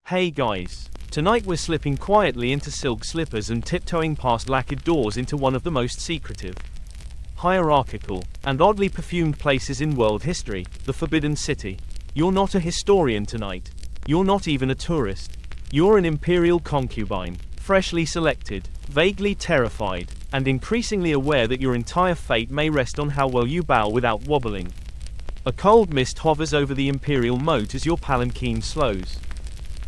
Hey guys. Tonight we're slipping quietly into silk slippers and tiptoeing past lacquered doors into one of the most secretive, hierarchical, and oddly perfumed places in world history, the Forbidden City. You're not a historian tonight. You're not even a tourist. You're an Imperial concubine, freshly selected, vaguely terrified, and increasingly aware that your entire fate may rest on how well you bow without wobbling. A cold mist hovers over the Imperial moat as your palanquin slows.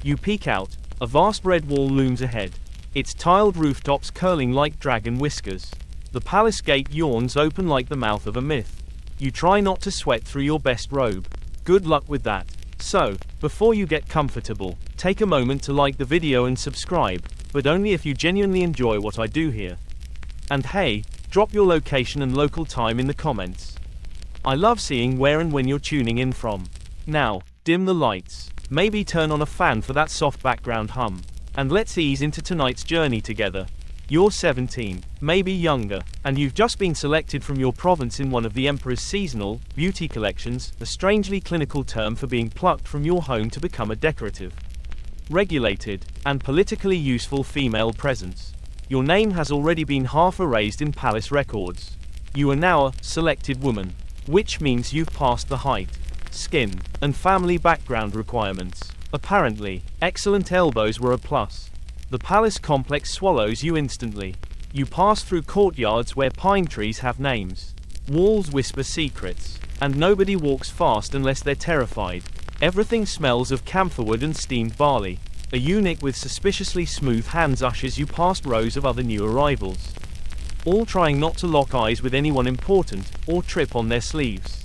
You peek out. A vast red wall looms ahead, its tiled rooftops curling like dragon whiskers. The palace gate yawns open like the mouth of a myth. You try not to sweat through your best robe. Good luck with that. So, before you get comfortable, take a moment to like the video and subscribe, but only if you genuinely enjoy what I do here. And hey, drop your location and local time in the comments. I love seeing where and when you're tuning in from. Now, dim the lights. Maybe turn on a fan for that soft background hum. And let's ease into tonight's journey together. You're 17, maybe younger, and you've just been selected from your province in one of the Emperor's seasonal beauty collections, a strangely clinical term for being plucked from your home to become a decorative, regulated, and politically useful female presence. Your name has already been half erased in palace records. You are now a selected woman, which means you've passed the height, skin, and family background requirements. Apparently, excellent elbows were a plus. The palace complex swallows you instantly. You pass through courtyards where pine trees have names. Walls whisper secrets. And nobody walks fast unless they're terrified. Everything smells of camphorwood and steamed barley. A eunuch with suspiciously smooth hands ushers you past rows of other new arrivals, all trying not to lock eyes with anyone important, or trip on their sleeves.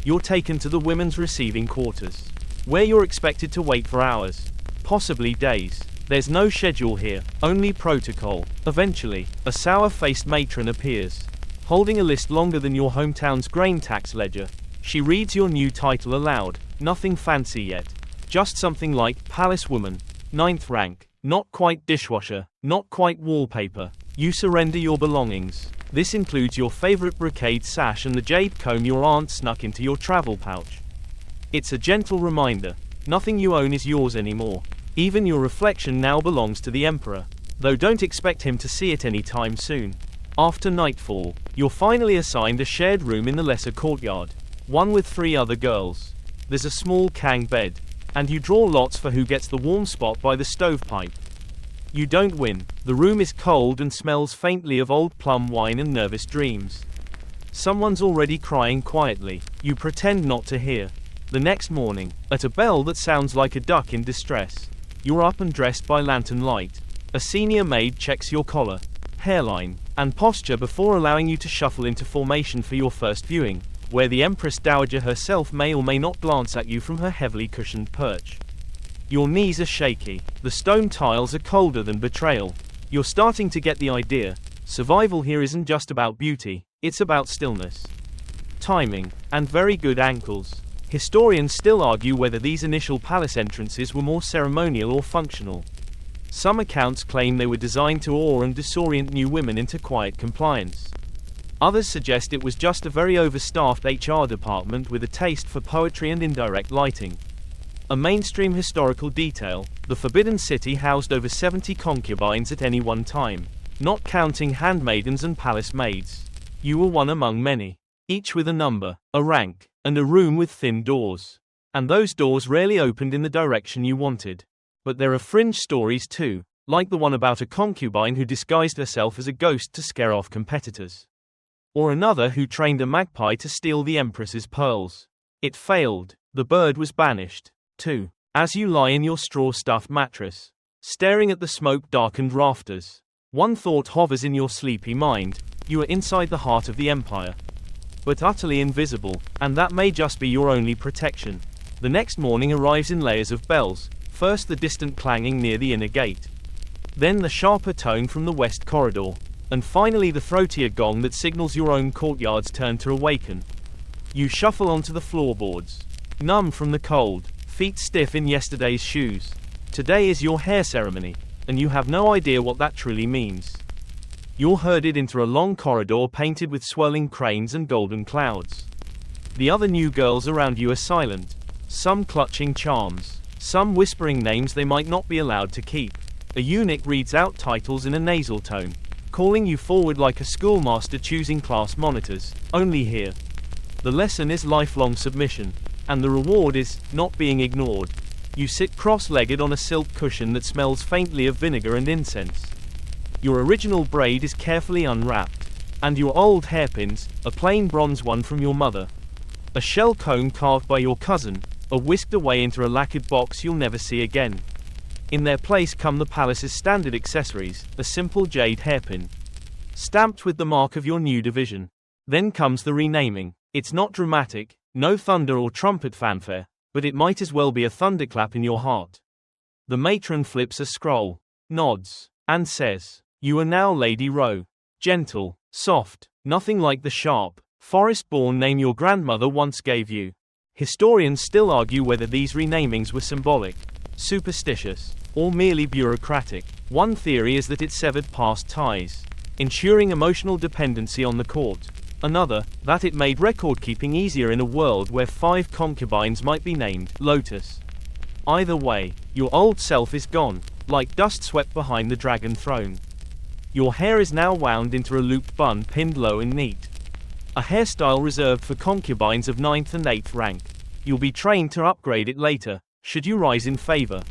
You're taken to the women's receiving quarters, where you're expected to wait for hours, possibly days. There's no schedule here, only protocol. Eventually, a sour-faced matron appears, holding a list longer than your hometown's grain tax ledger. She reads your new title aloud, nothing fancy yet, just something like Palace Woman, 9th rank, not quite dishwasher, not quite wallpaper. You surrender your belongings. This includes your favorite brocade sash and the jade comb your aunt snuck into your travel pouch. It's a gentle reminder, nothing you own is yours anymore. Even your reflection now belongs to the Emperor, though don't expect him to see it anytime soon. After nightfall, you're finally assigned a shared room in the lesser courtyard, one with 3 other girls. There's a small kang bed, and you draw lots for who gets the warm spot by the stovepipe. You don't win. The room is cold and smells faintly of old plum wine and nervous dreams. Someone's already crying quietly. You pretend not to hear. The next morning, at a bell that sounds like a duck in distress, you're up and dressed by lantern light. A senior maid checks your collar, hairline, and posture before allowing you to shuffle into formation for your first viewing, where the Empress Dowager herself may or may not glance at you from her heavily cushioned perch. Your knees are shaky. The stone tiles are colder than betrayal. You're starting to get the idea. Survival here isn't just about beauty, it's about stillness, timing, and very good ankles. Historians still argue whether these initial palace entrances were more ceremonial or functional. Some accounts claim they were designed to awe and disorient new women into quiet compliance. Others suggest it was just a very overstaffed HR department with a taste for poetry and indirect lighting. A mainstream historical detail, the Forbidden City housed over 70 concubines at any one time, not counting handmaidens and palace maids. You were one among many, each with a number, a rank, and a room with thin doors. And those doors rarely opened in the direction you wanted. But there are fringe stories too, like the one about a concubine who disguised herself as a ghost to scare off competitors. Or another who trained a magpie to steal the Empress's pearls. It failed. The bird was banished. 2. As you lie in your straw-stuffed mattress, staring at the smoke-darkened rafters, one thought hovers in your sleepy mind: you are inside the heart of the Empire, but utterly invisible, and that may just be your only protection. The next morning arrives in layers of bells, first the distant clanging near the inner gate, then the sharper tone from the west corridor, and finally the throatier gong that signals your own courtyard's turn to awaken. You shuffle onto the floorboards, numb from the cold, feet stiff in yesterday's shoes. Today is your hair ceremony, and you have no idea what that truly means. You're herded into a long corridor painted with swirling cranes and golden clouds. The other new girls around you are silent, some clutching charms, some whispering names they might not be allowed to keep. A eunuch reads out titles in a nasal tone, calling you forward like a schoolmaster choosing class monitors. Only here. The lesson is lifelong submission, and the reward is not being ignored. You sit cross-legged on a silk cushion that smells faintly of vinegar and incense. Your original braid is carefully unwrapped, and your old hairpins, a plain bronze one from your mother, a shell comb carved by your cousin, are whisked away into a lacquered box you'll never see again. In their place come the palace's standard accessories, a simple jade hairpin, stamped with the mark of your new division. Then comes the renaming. It's not dramatic, no thunder or trumpet fanfare, but it might as well be a thunderclap in your heart. The matron flips a scroll, nods, and says, "You are now Lady Rowe." Gentle, soft, nothing like the sharp, forest-born name your grandmother once gave you. Historians still argue whether these renamings were symbolic, superstitious, or merely bureaucratic. One theory is that it severed past ties, ensuring emotional dependency on the court. Another, that it made record-keeping easier in a world where 5 concubines might be named Lotus. Either way, your old self is gone, like dust swept behind the dragon throne. Your hair is now wound into a looped bun pinned low and neat. A hairstyle reserved for concubines of 9th and 8th rank. You'll be trained to upgrade it later, should you rise in favor.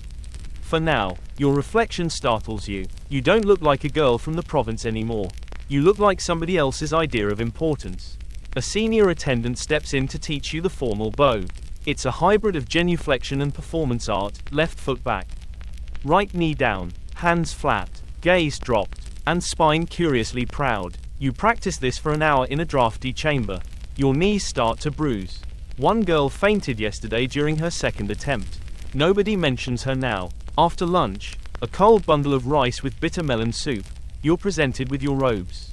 For now, your reflection startles you. You don't look like a girl from the province anymore. You look like somebody else's idea of importance. A senior attendant steps in to teach you the formal bow. It's a hybrid of genuflection and performance art, left foot back, right knee down, hands flat, gaze dropped, and spine curiously proud. You practice this for an hour in a drafty chamber. Your knees start to bruise. One girl fainted yesterday during her second attempt. Nobody mentions her now. After lunch, a cold bundle of rice with bitter melon soup, you're presented with your robes.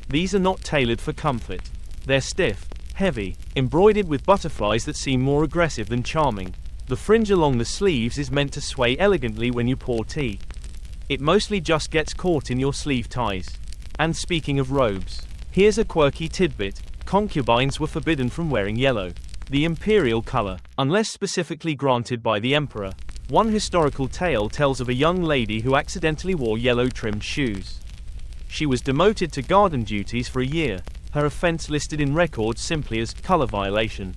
These are not tailored for comfort. They're stiff, heavy, embroidered with butterflies that seem more aggressive than charming. The fringe along the sleeves is meant to sway elegantly when you pour tea. It mostly just gets caught in your sleeve ties. And speaking of robes, here's a quirky tidbit: concubines were forbidden from wearing yellow, the imperial color, unless specifically granted by the emperor. One historical tale tells of a young lady who accidentally wore yellow-trimmed shoes. She was demoted to garden duties for a year, her offense listed in records simply as color violation.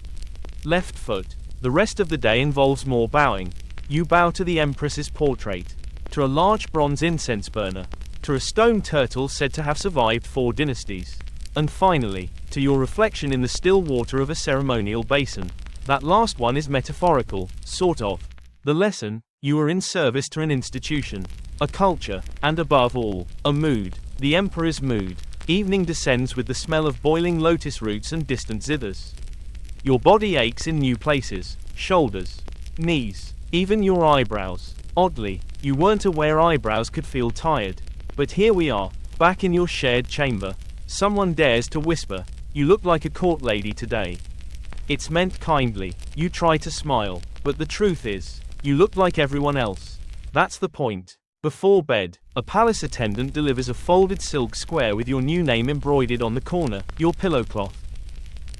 Left foot. The rest of the day involves more bowing. You bow to the empress's portrait, to a large bronze incense burner, to a stone turtle said to have survived 4 dynasties, and finally, to your reflection in the still water of a ceremonial basin. That last one is metaphorical, sort of. The lesson: you are in service to an institution, a culture, and above all, a mood. The emperor's mood. Evening descends with the smell of boiling lotus roots and distant zithers. Your body aches in new places, shoulders, knees, even your eyebrows. Oddly, you weren't aware eyebrows could feel tired. But here we are, back in your shared chamber. Someone dares to whisper, "You look like a court lady today." It's meant kindly. You try to smile, but the truth is, you look like everyone else. That's the point. Before bed, a palace attendant delivers a folded silk square with your new name embroidered on the corner, your pillow cloth.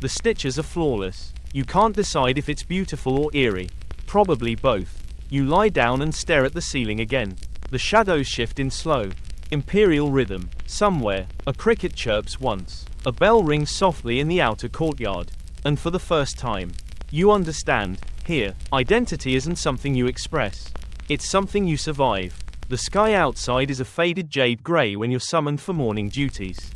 The stitches are flawless. You can't decide if it's beautiful or eerie. Probably both. You lie down and stare at the ceiling again. The shadows shift in slow, imperial rhythm. Somewhere, a cricket chirps once. A bell rings softly in the outer courtyard. And for the first time, you understand. Here, identity isn't something you express. It's something you survive. The sky outside is a faded jade gray when you're summoned for morning duties.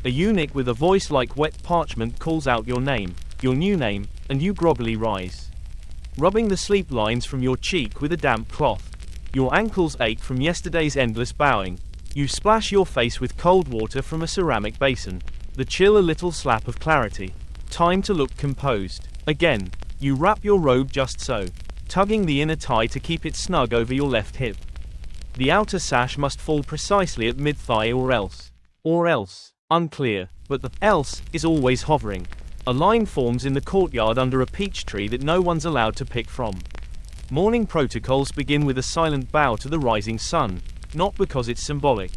A eunuch with a voice like wet parchment calls out your name, your new name, and you groggily rise, rubbing the sleep lines from your cheek with a damp cloth. Your ankles ache from yesterday's endless bowing. You splash your face with cold water from a ceramic basin. The chill a little slap of clarity. Time to look composed. Again, you wrap your robe just so, tugging the inner tie to keep it snug over your left hip. The outer sash must fall precisely at mid-thigh or else. Unclear, but the else is always hovering. A line forms in the courtyard under a peach tree that no one's allowed to pick from. Morning protocols begin with a silent bow to the rising sun, not because it's symbolic,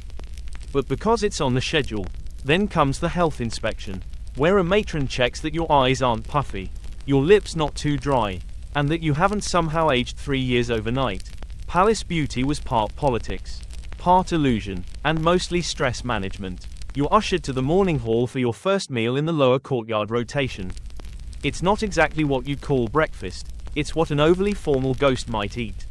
but because it's on the schedule. Then comes the health inspection, where a matron checks that your eyes aren't puffy, your lips not too dry, and that you haven't somehow aged 3 years overnight. Palace beauty was part politics, part illusion, and mostly stress management. You're ushered to the morning hall for your first meal in the lower courtyard rotation. It's not exactly what you'd call breakfast, it's what an overly formal ghost might eat.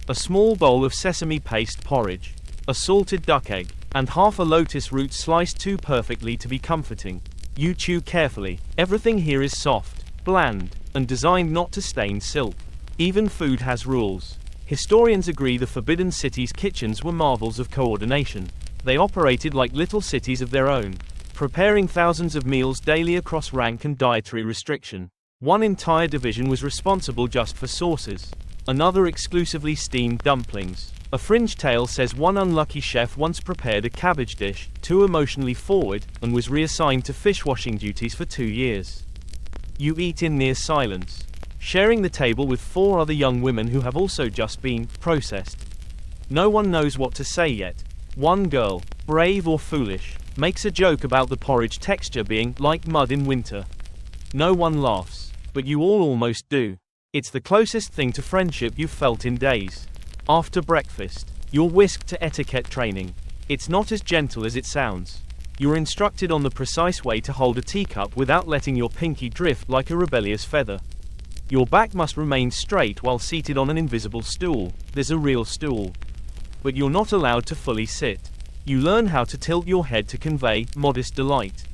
A small bowl of sesame paste porridge, a salted duck egg, and half a lotus root sliced too perfectly to be comforting. You chew carefully. Everything here is soft, bland, and designed not to stain silk. Even food has rules. Historians agree the Forbidden City's kitchens were marvels of coordination. They operated like little cities of their own, preparing thousands of meals daily across rank and dietary restriction. One entire division was responsible just for sauces, another exclusively steamed dumplings. A fringe tale says one unlucky chef once prepared a cabbage dish, too emotionally forward, and was reassigned to fish washing duties for 2 years. You eat in near silence, sharing the table with 4 other young women who have also just been processed. No one knows what to say yet. One girl, brave or foolish, makes a joke about the porridge texture being like mud in winter. No one laughs, but you all almost do. It's the closest thing to friendship you've felt in days. After breakfast, you're whisked to etiquette training. It's not as gentle as it sounds. You're instructed on the precise way to hold a teacup without letting your pinky drift like a rebellious feather. Your back must remain straight while seated on an invisible stool. There's a real stool. But you're not allowed to fully sit. You learn how to tilt your head to convey modest delight,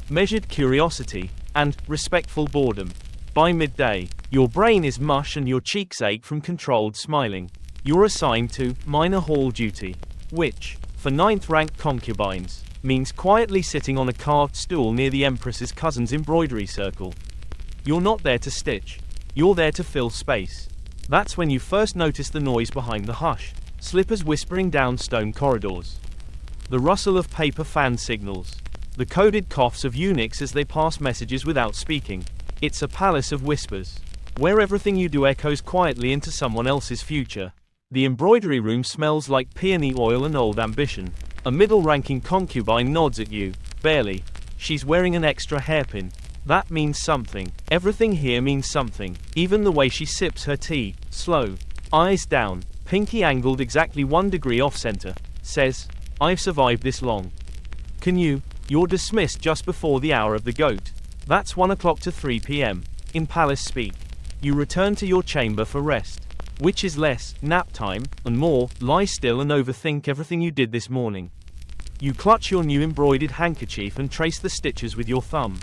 measured curiosity, and respectful boredom. By midday, your brain is mush and your cheeks ache from controlled smiling. You're assigned to minor hall duty, which, for 9th-ranked concubines, means quietly sitting on a carved stool near the Empress's cousin's embroidery circle. You're not there to stitch. You're there to fill space. That's when you first notice the noise behind the hush. Slippers whispering down stone corridors. The rustle of paper fan signals. The coded coughs of eunuchs as they pass messages without speaking. It's a palace of whispers, where everything you do echoes quietly into someone else's future. The embroidery room smells like peony oil and old ambition. A middle-ranking concubine nods at you, barely. She's wearing an extra hairpin. That means something. Everything here means something. Even the way she sips her tea, slow, eyes down, pinky angled exactly 1 degree off-center, says, "I've survived this long. Can you?" You're dismissed just before the hour of the goat. That's 1 o'clock to 3 p.m. in palace speak. You return to your chamber for rest, which is less nap time and more lie still and overthink everything you did this morning. You clutch your new embroidered handkerchief and trace the stitches with your thumb.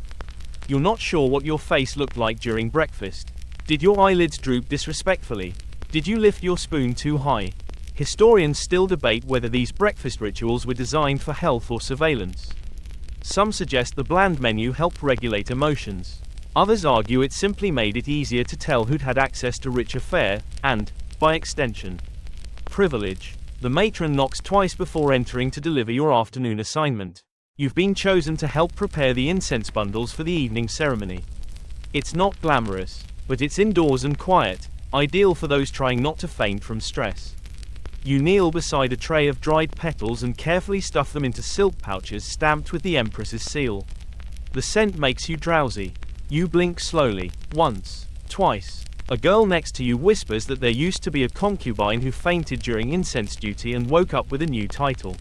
You're not sure what your face looked like during breakfast. Did your eyelids droop disrespectfully? Did you lift your spoon too high? Historians still debate whether these breakfast rituals were designed for health or surveillance. Some suggest the bland menu helped regulate emotions. Others argue it simply made it easier to tell who'd had access to richer fare, and, by extension, privilege. The matron knocks twice before entering to deliver your afternoon assignment. You've been chosen to help prepare the incense bundles for the evening ceremony. It's not glamorous, but it's indoors and quiet, ideal for those trying not to faint from stress. You kneel beside a tray of dried petals and carefully stuff them into silk pouches stamped with the Empress's seal. The scent makes you drowsy. You blink slowly, once, twice. A girl next to you whispers that there used to be a concubine who fainted during incense duty and woke up with a new title.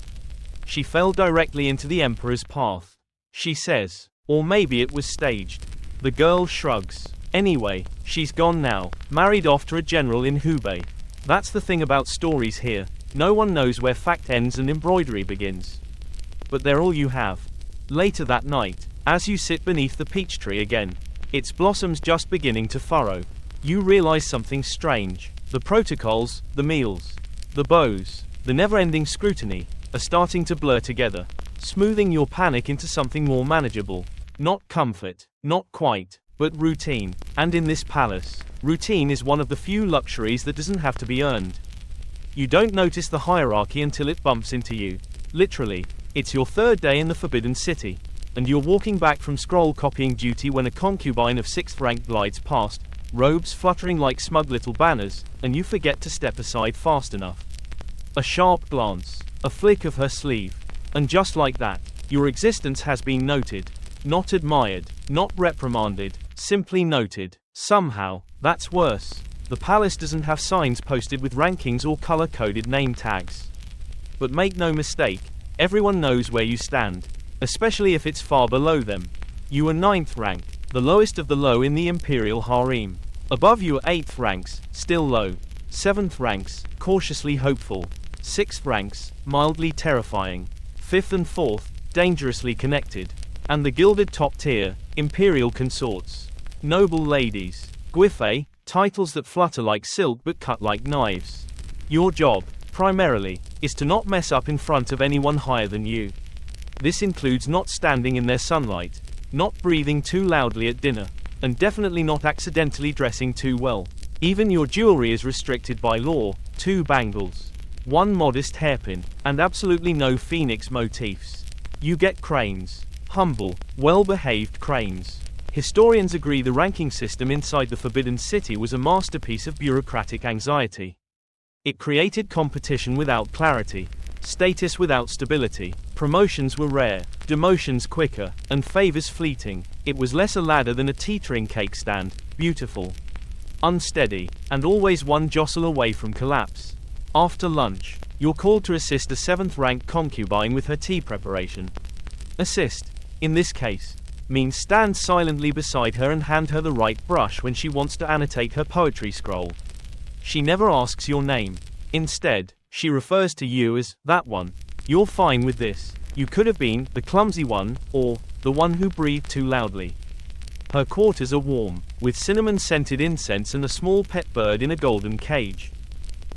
She fell directly into the Emperor's path, she says. Or maybe it was staged. The girl shrugs. Anyway, she's gone now, married off to a general in Hubei. That's the thing about stories here. No one knows where fact ends and embroidery begins. But they're all you have. Later that night, as you sit beneath the peach tree again, its blossoms just beginning to furrow, you realize something strange. The protocols, the meals, the bows, the never-ending scrutiny, are starting to blur together, smoothing your panic into something more manageable. Not comfort, not quite, but routine. And in this palace, routine is one of the few luxuries that doesn't have to be earned. You don't notice the hierarchy until it bumps into you. Literally, it's your 3rd day in the Forbidden City, and you're walking back from scroll copying duty when a concubine of 6th rank glides past, robes fluttering like smug little banners, and you forget to step aside fast enough. A sharp glance, a flick of her sleeve, and just like that, your existence has been noted. Not admired, not reprimanded, simply noted. Somehow, That's worse. The palace doesn't have signs posted with rankings or color-coded name tags. But make no mistake, everyone knows where you stand, especially if it's far below them. You are 9th rank, the lowest of the low in the Imperial harem. Above you are 8th ranks, still low. 7th ranks, cautiously hopeful. 6th ranks, mildly terrifying. 5th and 4th, dangerously connected. And the gilded top tier, Imperial consorts. Noble ladies. Guife, titles that flutter like silk but cut like knives. Your job, primarily, is to not mess up in front of anyone higher than you. This includes not standing in their sunlight, not breathing too loudly at dinner, and definitely not accidentally dressing too well. Even your jewelry is restricted by law: 2 bangles, 1 modest hairpin, and absolutely no phoenix motifs. You get cranes. Humble, well-behaved cranes. Historians agree the ranking system inside the Forbidden City was a masterpiece of bureaucratic anxiety. It created competition without clarity, status without stability, promotions were rare, demotions quicker, and favors fleeting. It was less a ladder than a teetering cake stand, beautiful, unsteady, and always one jostle away from collapse. After lunch, you're called to assist a 7th-ranked concubine with her tea preparation. Assist, in this case, means stand silently beside her and hand her the right brush when she wants to annotate her poetry scroll. She never asks your name. Instead, she refers to you as that one. You're fine with this. You could have been the clumsy one, or the one who breathed too loudly. Her quarters are warm, with cinnamon-scented incense and a small pet bird in a golden cage.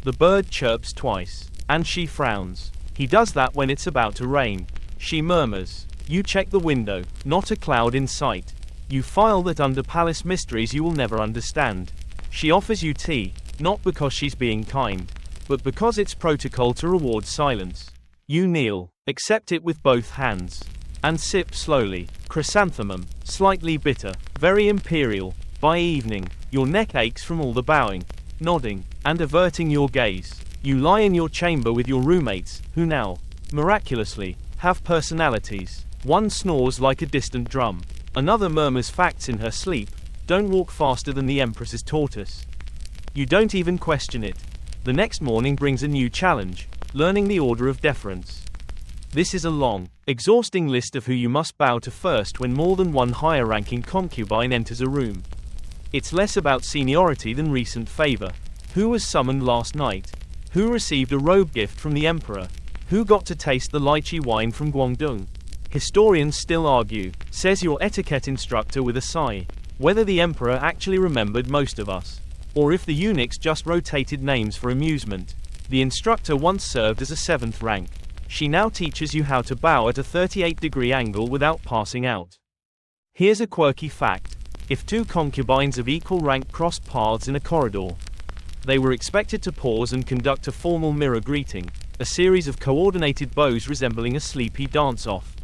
The bird chirps twice, and she frowns. He does that when it's about to rain. She murmurs. You check the window, not a cloud in sight. You file that under palace mysteries you will never understand. She offers you tea, not because she's being kind, but because it's protocol to reward silence. You kneel, accept it with both hands, and sip slowly. Chrysanthemum, slightly bitter, very imperial. By evening, your neck aches from all the bowing, nodding, and averting your gaze. You lie in your chamber with your roommates, who now, miraculously, have personalities. One snores like a distant drum. Another murmurs facts in her sleep. Don't walk faster than the Empress's tortoise. You don't even question it. The next morning brings a new challenge, learning the order of deference. This is a long, exhausting list of who you must bow to first when more than one higher-ranking concubine enters a room. It's less about seniority than recent favor. Who was summoned last night? Who received a robe gift from the Emperor? Who got to taste the lychee wine from Guangdong? Historians still argue, says your etiquette instructor with a sigh, whether the Emperor actually remembered most of us, or if the eunuchs just rotated names for amusement. The instructor once served as a 7th rank. She now teaches you how to bow at a 38-degree angle without passing out. Here's a quirky fact. If 2 concubines of equal rank crossed paths in a corridor, they were expected to pause and conduct a formal mirror greeting, a series of coordinated bows resembling a sleepy dance-off.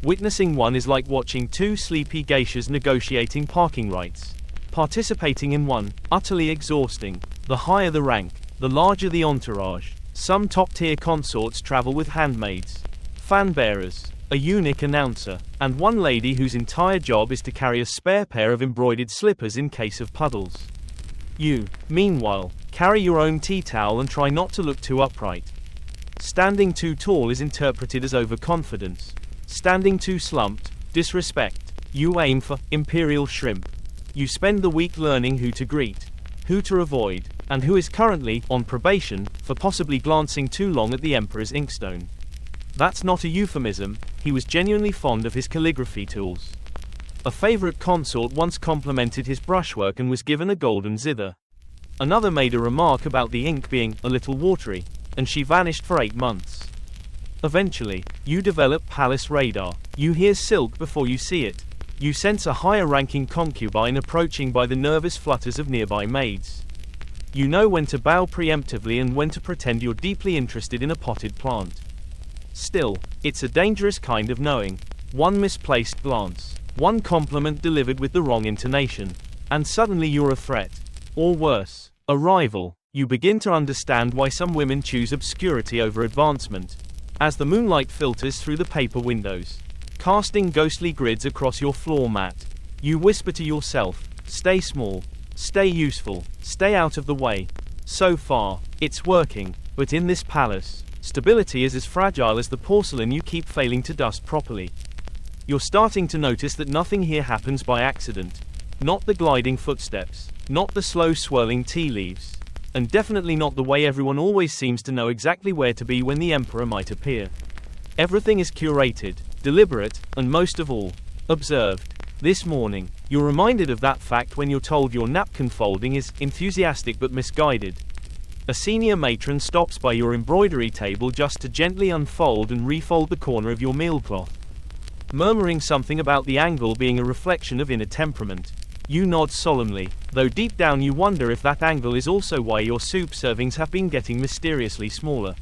Witnessing one is like watching 2 sleepy geishas negotiating parking rights. Participating in one, utterly exhausting. The higher the rank, the larger the entourage. Some top-tier consorts travel with handmaids, fan-bearers, a eunuch announcer, and one lady whose entire job is to carry a spare pair of embroidered slippers in case of puddles. You, meanwhile, carry your own tea towel and try not to look too upright. Standing too tall is interpreted as overconfidence. Standing too slumped, disrespect. You aim for Imperial shrimp. You spend the week learning who to greet, who to avoid, and who is currently on probation for possibly glancing too long at the Emperor's inkstone. That's not a euphemism, he was genuinely fond of his calligraphy tools. A favorite consort once complimented his brushwork and was given a golden zither. Another made a remark about the ink being a little watery, and she vanished for 8 months. Eventually, you develop palace radar. You hear silk before you see it. You sense a higher-ranking concubine approaching by the nervous flutters of nearby maids. You know when to bow preemptively and when to pretend you're deeply interested in a potted plant. Still, it's a dangerous kind of knowing. One misplaced glance, one compliment delivered with the wrong intonation, and suddenly you're a threat. Or worse, a rival. You begin to understand why some women choose obscurity over advancement. As the moonlight filters through the paper windows, casting ghostly grids across your floor mat, you whisper to yourself, stay small, Stay useful, stay out of the way. So far, it's working, but in this palace, stability is as fragile as the porcelain you keep failing to dust properly. You're starting to notice that nothing here happens by accident. Not the gliding footsteps, not the slow swirling tea leaves, and definitely not the way everyone always seems to know exactly where to be when the Emperor might appear. Everything is curated, deliberate, and most of all, observed. This morning, you're reminded of that fact when you're told your napkin folding is enthusiastic but misguided. A senior matron stops by your embroidery table just to gently unfold and refold the corner of your mealcloth, murmuring something about the angle being a reflection of inner temperament. You nod solemnly, though deep down you wonder if that angle is also why your soup servings have been getting mysteriously smaller.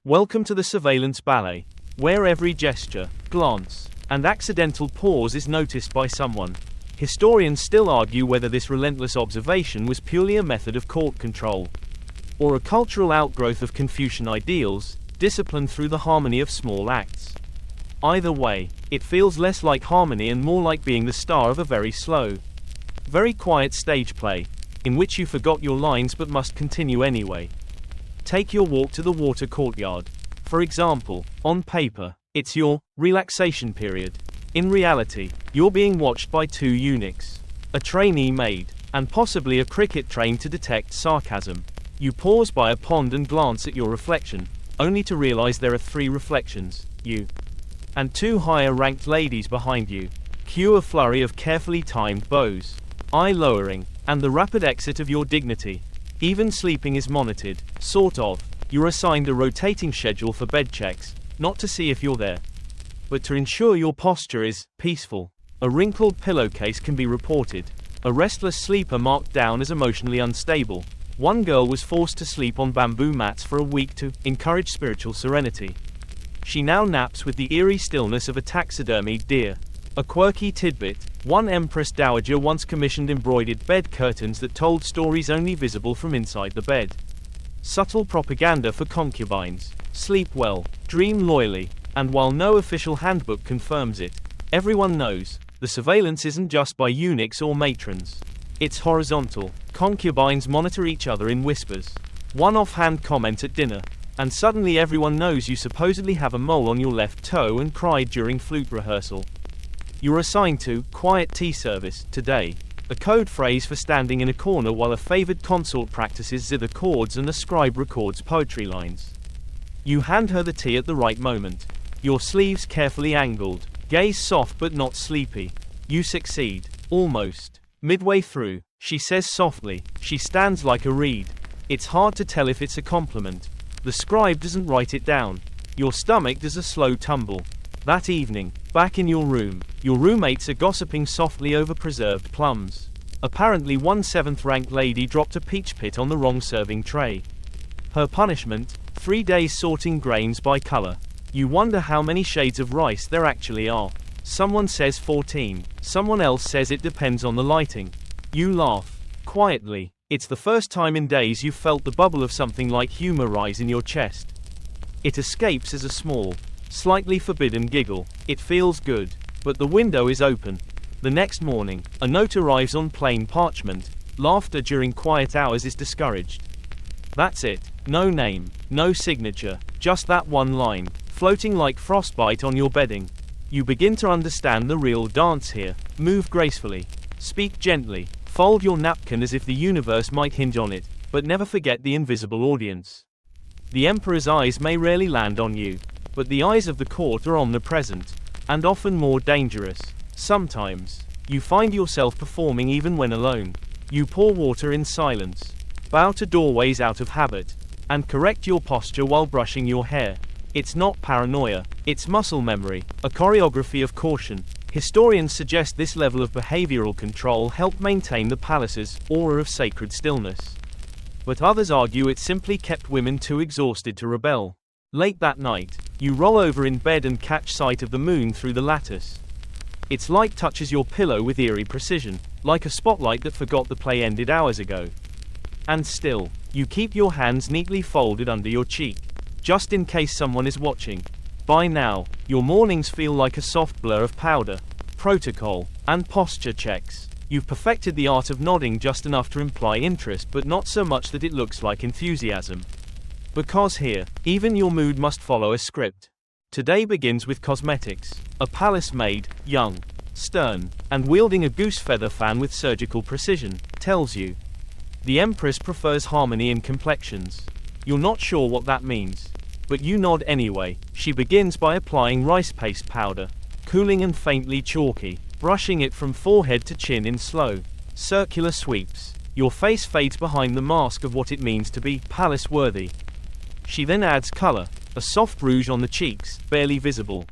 Welcome to the surveillance ballet, where every gesture, glance, and accidental pause is noticed by someone. Historians still argue whether this relentless observation was purely a method of court control, or a cultural outgrowth of Confucian ideals, disciplined through the harmony of small acts. Either way, it feels less like harmony and more like being the star of a very slow, very quiet stage play, in which you forgot your lines but must continue anyway. Take your walk to the water courtyard. For example, on paper, it's your relaxation period. In reality, you're being watched by two eunuchs, a trainee maid, and possibly a cricket trained to detect sarcasm. You pause by a pond and glance at your reflection, only to realize there are three reflections, you and two higher-ranked ladies behind you. Cue a flurry of carefully timed bows, eye lowering, and the rapid exit of your dignity. Even sleeping is monitored, sort of. You're assigned a rotating schedule for bed checks, not to see if you're there, but to ensure your posture is peaceful. A wrinkled pillowcase can be reported, a restless sleeper marked down as emotionally unstable. One girl was forced to sleep on bamboo mats for a week to encourage spiritual serenity. She now naps with the eerie stillness of a taxidermied deer. A quirky tidbit, one Empress Dowager once commissioned embroidered bed curtains that told stories only visible from inside the bed. Subtle propaganda for concubines. Sleep well, dream loyally, and while no official handbook confirms it, everyone knows, the surveillance isn't just by eunuchs or matrons. It's horizontal. Concubines monitor each other in whispers. One offhand comment at dinner, and suddenly everyone knows you supposedly have a mole on your left toe and cried during flute rehearsal. You're assigned to quiet tea service today, a code phrase for standing in a corner while a favored consort practices zither chords and a scribe records poetry lines. You hand her the tea at the right moment, your sleeves carefully angled, gaze soft but not sleepy. You succeed, almost. Midway through, she says softly, she stands like a reed. It's hard to tell if it's a compliment. The scribe doesn't write it down. Your stomach does a slow tumble. That evening, back in your room, your roommates are gossiping softly over preserved plums. Apparently one 7th-ranked lady dropped a peach pit on the wrong serving tray. Her punishment, 3 days sorting grains by color. You wonder how many shades of rice there actually are. Someone says 14, someone else says it depends on the lighting. You laugh, quietly. It's the first time in days you've felt the bubble of something like humor rise in your chest. It escapes as a small, slightly forbidden giggle. It feels good, but the window is open. The next morning, a note arrives on plain parchment. Laughter during quiet hours is discouraged. That's it. No name, no signature, just that one line, floating like frostbite on your bedding. You begin to understand the real dance here. Move gracefully. Speak gently. Fold your napkin as if the universe might hinge on it, but never forget the invisible audience. The Emperor's eyes may rarely land on you, but the eyes of the court are omnipresent, and often more dangerous. Sometimes, you find yourself performing even when alone. You pour water in silence, bow to doorways out of habit, and correct your posture while brushing your hair. It's not paranoia, it's muscle memory, a choreography of caution. Historians suggest this level of behavioral control helped maintain the palace's aura of sacred stillness. But others argue it simply kept women too exhausted to rebel. Late that night, you roll over in bed and catch sight of the moon through the lattice. Its light touches your pillow with eerie precision, like a spotlight that forgot the play ended hours ago. And still, you keep your hands neatly folded under your cheek, just in case someone is watching. By now, your mornings feel like a soft blur of powder, protocol, and posture checks. You've perfected the art of nodding just enough to imply interest, but not so much that it looks like enthusiasm. Because here, even your mood must follow a script. Today begins with cosmetics. A palace maid, young, stern, and wielding a goose feather fan with surgical precision, tells you. The Empress prefers harmony in complexions. You're not sure what that means. But you nod anyway. She begins by applying rice paste powder, cooling and faintly chalky, brushing it from forehead to chin in slow, circular sweeps. Your face fades behind the mask of what it means to be palace-worthy. She then adds color, a soft rouge on the cheeks, barely visible,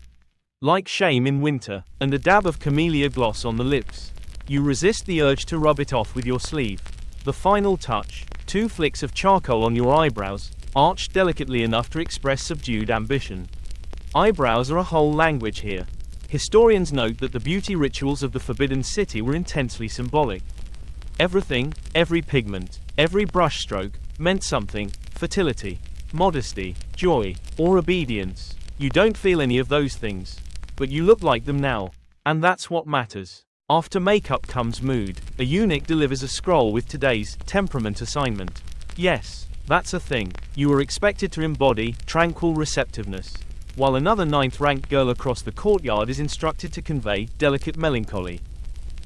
like shame in winter, and a dab of camellia gloss on the lips. You resist the urge to rub it off with your sleeve. The final touch, 2 flicks of charcoal on your eyebrows, arched delicately enough to express subdued ambition. Eyebrows are a whole language here. Historians note that the beauty rituals of the Forbidden City were intensely symbolic. Everything, every pigment, every brushstroke, meant something: fertility, modesty, joy, or obedience. You don't feel any of those things. But you look like them now. And that's what matters. After makeup comes mood. A eunuch delivers a scroll with today's temperament assignment. Yes, that's a thing. You are expected to embody tranquil receptiveness, while another 9th-ranked girl across the courtyard is instructed to convey delicate melancholy.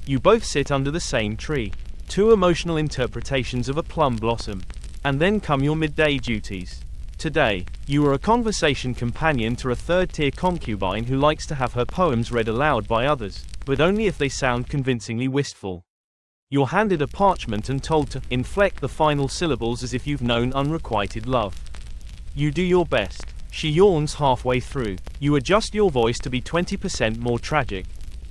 You both sit under the same tree. 2 emotional interpretations of a plum blossom. And then come your midday duties. Today, you are a conversation companion to a 3rd-tier concubine who likes to have her poems read aloud by others, but only if they sound convincingly wistful. You're handed a parchment and told to inflect the final syllables as if you've known unrequited love. You do your best. She yawns halfway through. You adjust your voice to be 20% more tragic.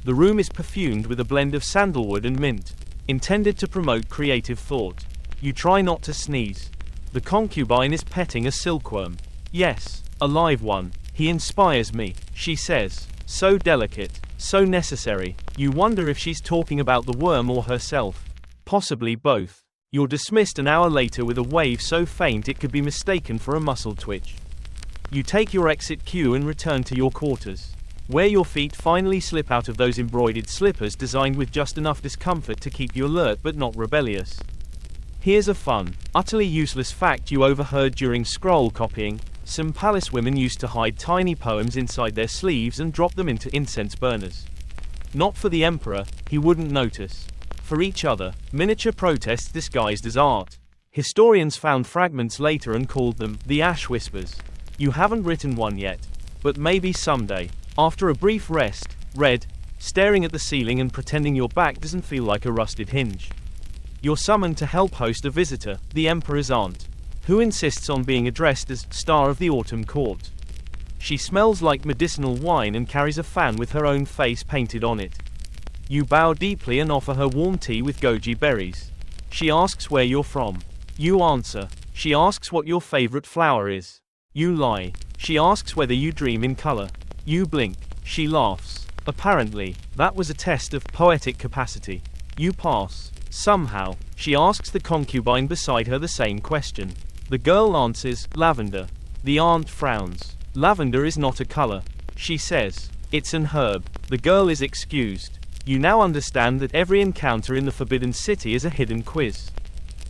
The room is perfumed with a blend of sandalwood and mint, intended to promote creative thought. You try not to sneeze. The concubine is petting a silkworm. Yes, a live one. He inspires me, she says. So delicate, so necessary. You wonder if she's talking about the worm or herself. Possibly both. You're dismissed an hour later with a wave so faint it could be mistaken for a muscle twitch. You take your exit cue and return to your quarters, where your feet finally slip out of those embroidered slippers designed with just enough discomfort to keep you alert but not rebellious. Here's a fun, utterly useless fact you overheard during scroll copying. Some palace women used to hide tiny poems inside their sleeves and drop them into incense burners. Not for the emperor, he wouldn't notice. For each other, miniature protests disguised as art. Historians found fragments later and called them the Ash Whispers. You haven't written one yet, but maybe someday. After a brief rest, read, staring at the ceiling and pretending your back doesn't feel like a rusted hinge. You're summoned to help host a visitor, the emperor's aunt, who insists on being addressed as star of the autumn court. She smells like medicinal wine and carries a fan with her own face painted on it. You bow deeply and offer her warm tea with goji berries. She asks where you're from. You answer. She asks what your favorite flower is. You lie. She asks whether you dream in color. You blink. She laughs. Apparently, that was a test of poetic capacity. You pass. Somehow, she asks the concubine beside her the same question. The girl answers, lavender. The aunt frowns. Lavender is not a color, she says. It's an herb. The girl is excused. You now understand that every encounter in the Forbidden City is a hidden quiz.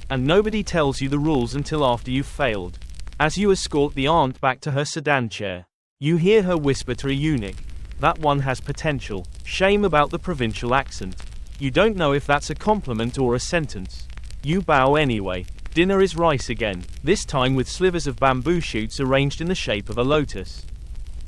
And nobody tells you the rules until after you've failed. As you escort the aunt back to her sedan chair, you hear her whisper to a eunuch. That one has potential. Shame about the provincial accent. You don't know if that's a compliment or a sentence. You bow anyway. Dinner is rice again, this time with slivers of bamboo shoots arranged in the shape of a lotus.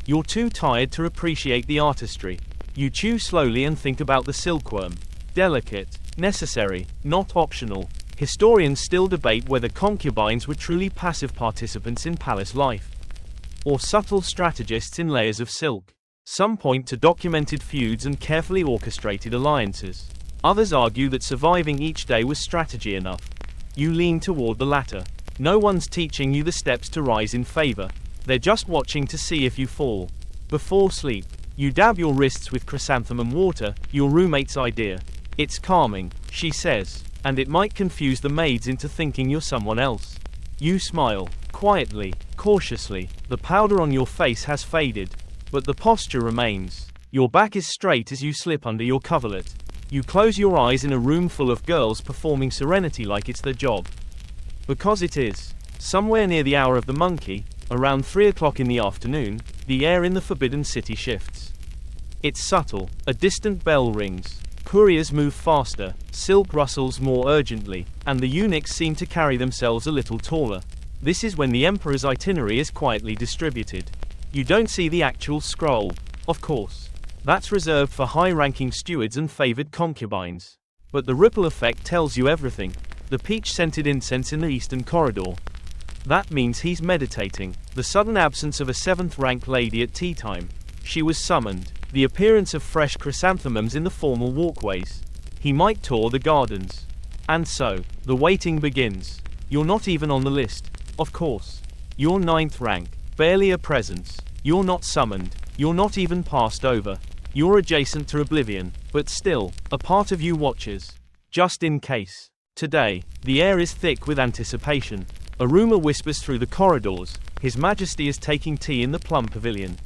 You're too tired to appreciate the artistry. You chew slowly and think about the silkworm. Delicate, necessary, not optional. Historians still debate whether concubines were truly passive participants in palace life, or subtle strategists in layers of silk. Some point to documented feuds and carefully orchestrated alliances. Others argue that surviving each day was strategy enough. You lean toward the latter. No one's teaching you the steps to rise in favor. They're just watching to see if you fall. Before sleep, you dab your wrists with chrysanthemum water, your roommate's idea. It's calming, she says, and it might confuse the maids into thinking you're someone else. You smile, quietly, cautiously. The powder on your face has faded, but the posture remains. Your back is straight as you slip under your coverlet. You close your eyes in a room full of girls performing serenity like it's their job. Because it is. Somewhere near the hour of the monkey, around 3 o'clock in the afternoon, the air in the Forbidden City shifts. It's subtle. A distant bell rings. Couriers move faster, silk rustles more urgently, and the eunuchs seem to carry themselves a little taller. This is when the emperor's itinerary is quietly distributed. You don't see the actual scroll, of course. That's reserved for high-ranking stewards and favored concubines. But the ripple effect tells you everything. The peach-scented incense in the eastern corridor. That means he's meditating. The sudden absence of a 7th-rank lady at tea time. She was summoned. The appearance of fresh chrysanthemums in the formal walkways. He might tour the gardens. And so, the waiting begins. You're not even on the list. Of course. You're 9th rank. Barely a presence. You're not summoned. You're not even passed over. You're adjacent to oblivion. But still, a part of you watches. Just in case. Today, the air is thick with anticipation. A rumor whispers through the corridors. His Majesty is taking tea in the plum pavilion.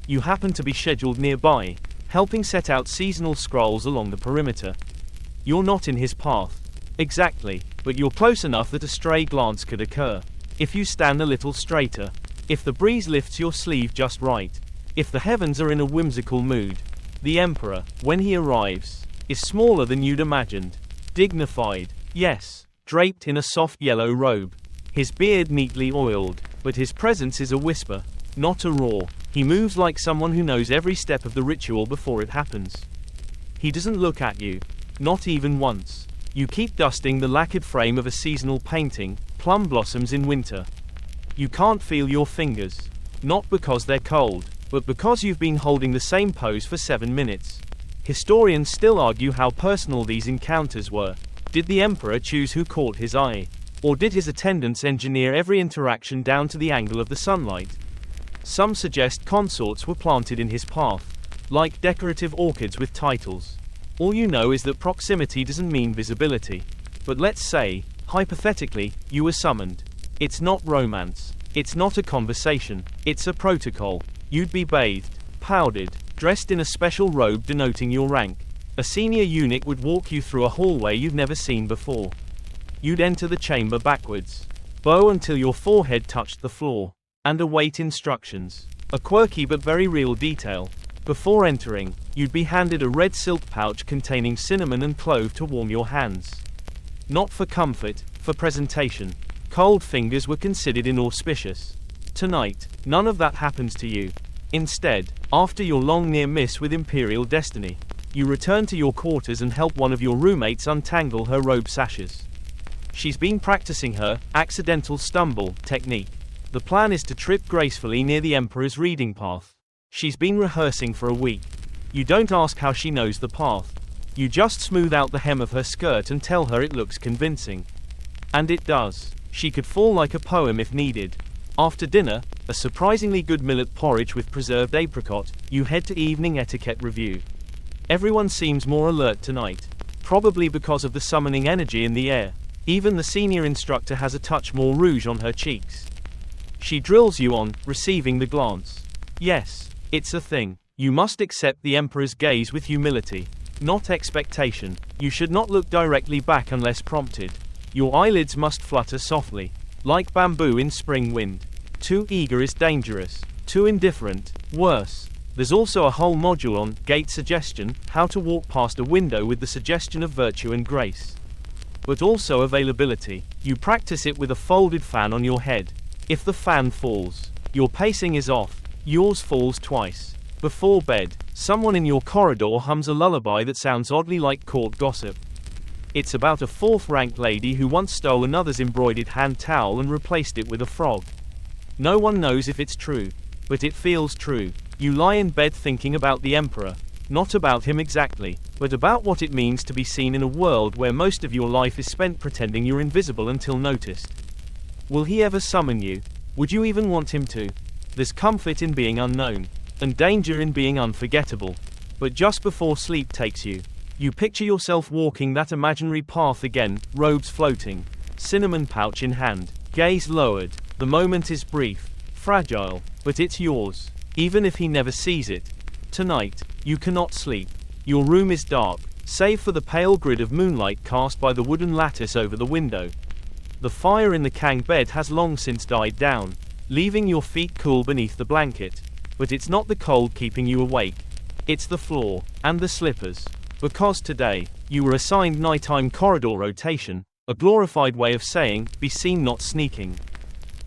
You happen to be scheduled nearby, helping set out seasonal scrolls along the perimeter. You're not in his path. Exactly, but you're close enough that a stray glance could occur. If you stand a little straighter. If the breeze lifts your sleeve just right. If the heavens are in a whimsical mood. The Emperor, when he arrives, is smaller than you'd imagined. Dignified, yes, draped in a soft yellow robe. His beard neatly oiled, but his presence is a whisper, not a roar. He moves like someone who knows every step of the ritual before it happens. He doesn't look at you, not even once. You keep dusting the lacquered frame of a seasonal painting, plum blossoms in winter. You can't feel your fingers, not because they're cold, but because you've been holding the same pose for 7 minutes. Historians still argue how personal these encounters were. Did the Emperor choose who caught his eye? Or did his attendants engineer every interaction down to the angle of the sunlight? Some suggest consorts were planted in his path, like decorative orchids with titles. All you know is that proximity doesn't mean visibility. But let's say, hypothetically, you were summoned. It's not romance. It's not a conversation. It's a protocol. You'd be bathed, powdered, dressed in a special robe denoting your rank. A senior eunuch would walk you through a hallway you've never seen before. You'd enter the chamber backwards. Bow until your forehead touched the floor. And await instructions. A quirky but very real detail. Before entering, you'd be handed a red silk pouch containing cinnamon and clove to warm your hands. Not for comfort, for presentation. Cold fingers were considered inauspicious. Tonight, none of that happens to you. Instead, after your long near miss with Imperial destiny, you return to your quarters and help one of your roommates untangle her robe sashes. She's been practicing her accidental stumble technique. The plan is to trip gracefully near the Emperor's reading path. She's been rehearsing for a week. You don't ask how she knows the path. You just smooth out the hem of her skirt and tell her it looks convincing. And it does. She could fall like a poem if needed. After dinner, a surprisingly good millet porridge with preserved apricot, you head to evening etiquette review. Everyone seems more alert tonight. Probably because of the summoning energy in the air. Even the senior instructor has a touch more rouge on her cheeks. She drills you on receiving the glance. Yes, it's a thing. You must accept the Emperor's gaze with humility, not expectation. You should not look directly back unless prompted. Your eyelids must flutter softly, like bamboo in spring wind. Too eager is dangerous. Too indifferent, worse. There's also a whole module on gait suggestion, how to walk past a window with the suggestion of virtue and grace. But also availability. You practice it with a folded fan on your head. If the fan falls, your pacing is off. Yours falls twice. Before bed, someone in your corridor hums a lullaby that sounds oddly like court gossip. It's about a 4th-rank lady who once stole another's embroidered hand towel and replaced it with a frog. No one knows if it's true, but it feels true. You lie in bed thinking about the Emperor. Not about him exactly, but about what it means to be seen in a world where most of your life is spent pretending you're invisible until noticed. Will he ever summon you? Would you even want him to? There's comfort in being unknown, and danger in being unforgettable. But just before sleep takes you, you picture yourself walking that imaginary path again, robes floating, cinnamon pouch in hand, gaze lowered. The moment is brief, fragile, but it's yours, even if he never sees it. Tonight, you cannot sleep. Your room is dark, save for the pale grid of moonlight cast by the wooden lattice over the window. The fire in the Kang bed has long since died down, leaving your feet cool beneath the blanket. But it's not the cold keeping you awake. It's the floor, and the slippers. Because today, you were assigned nighttime corridor rotation, a glorified way of saying, be seen not sneaking.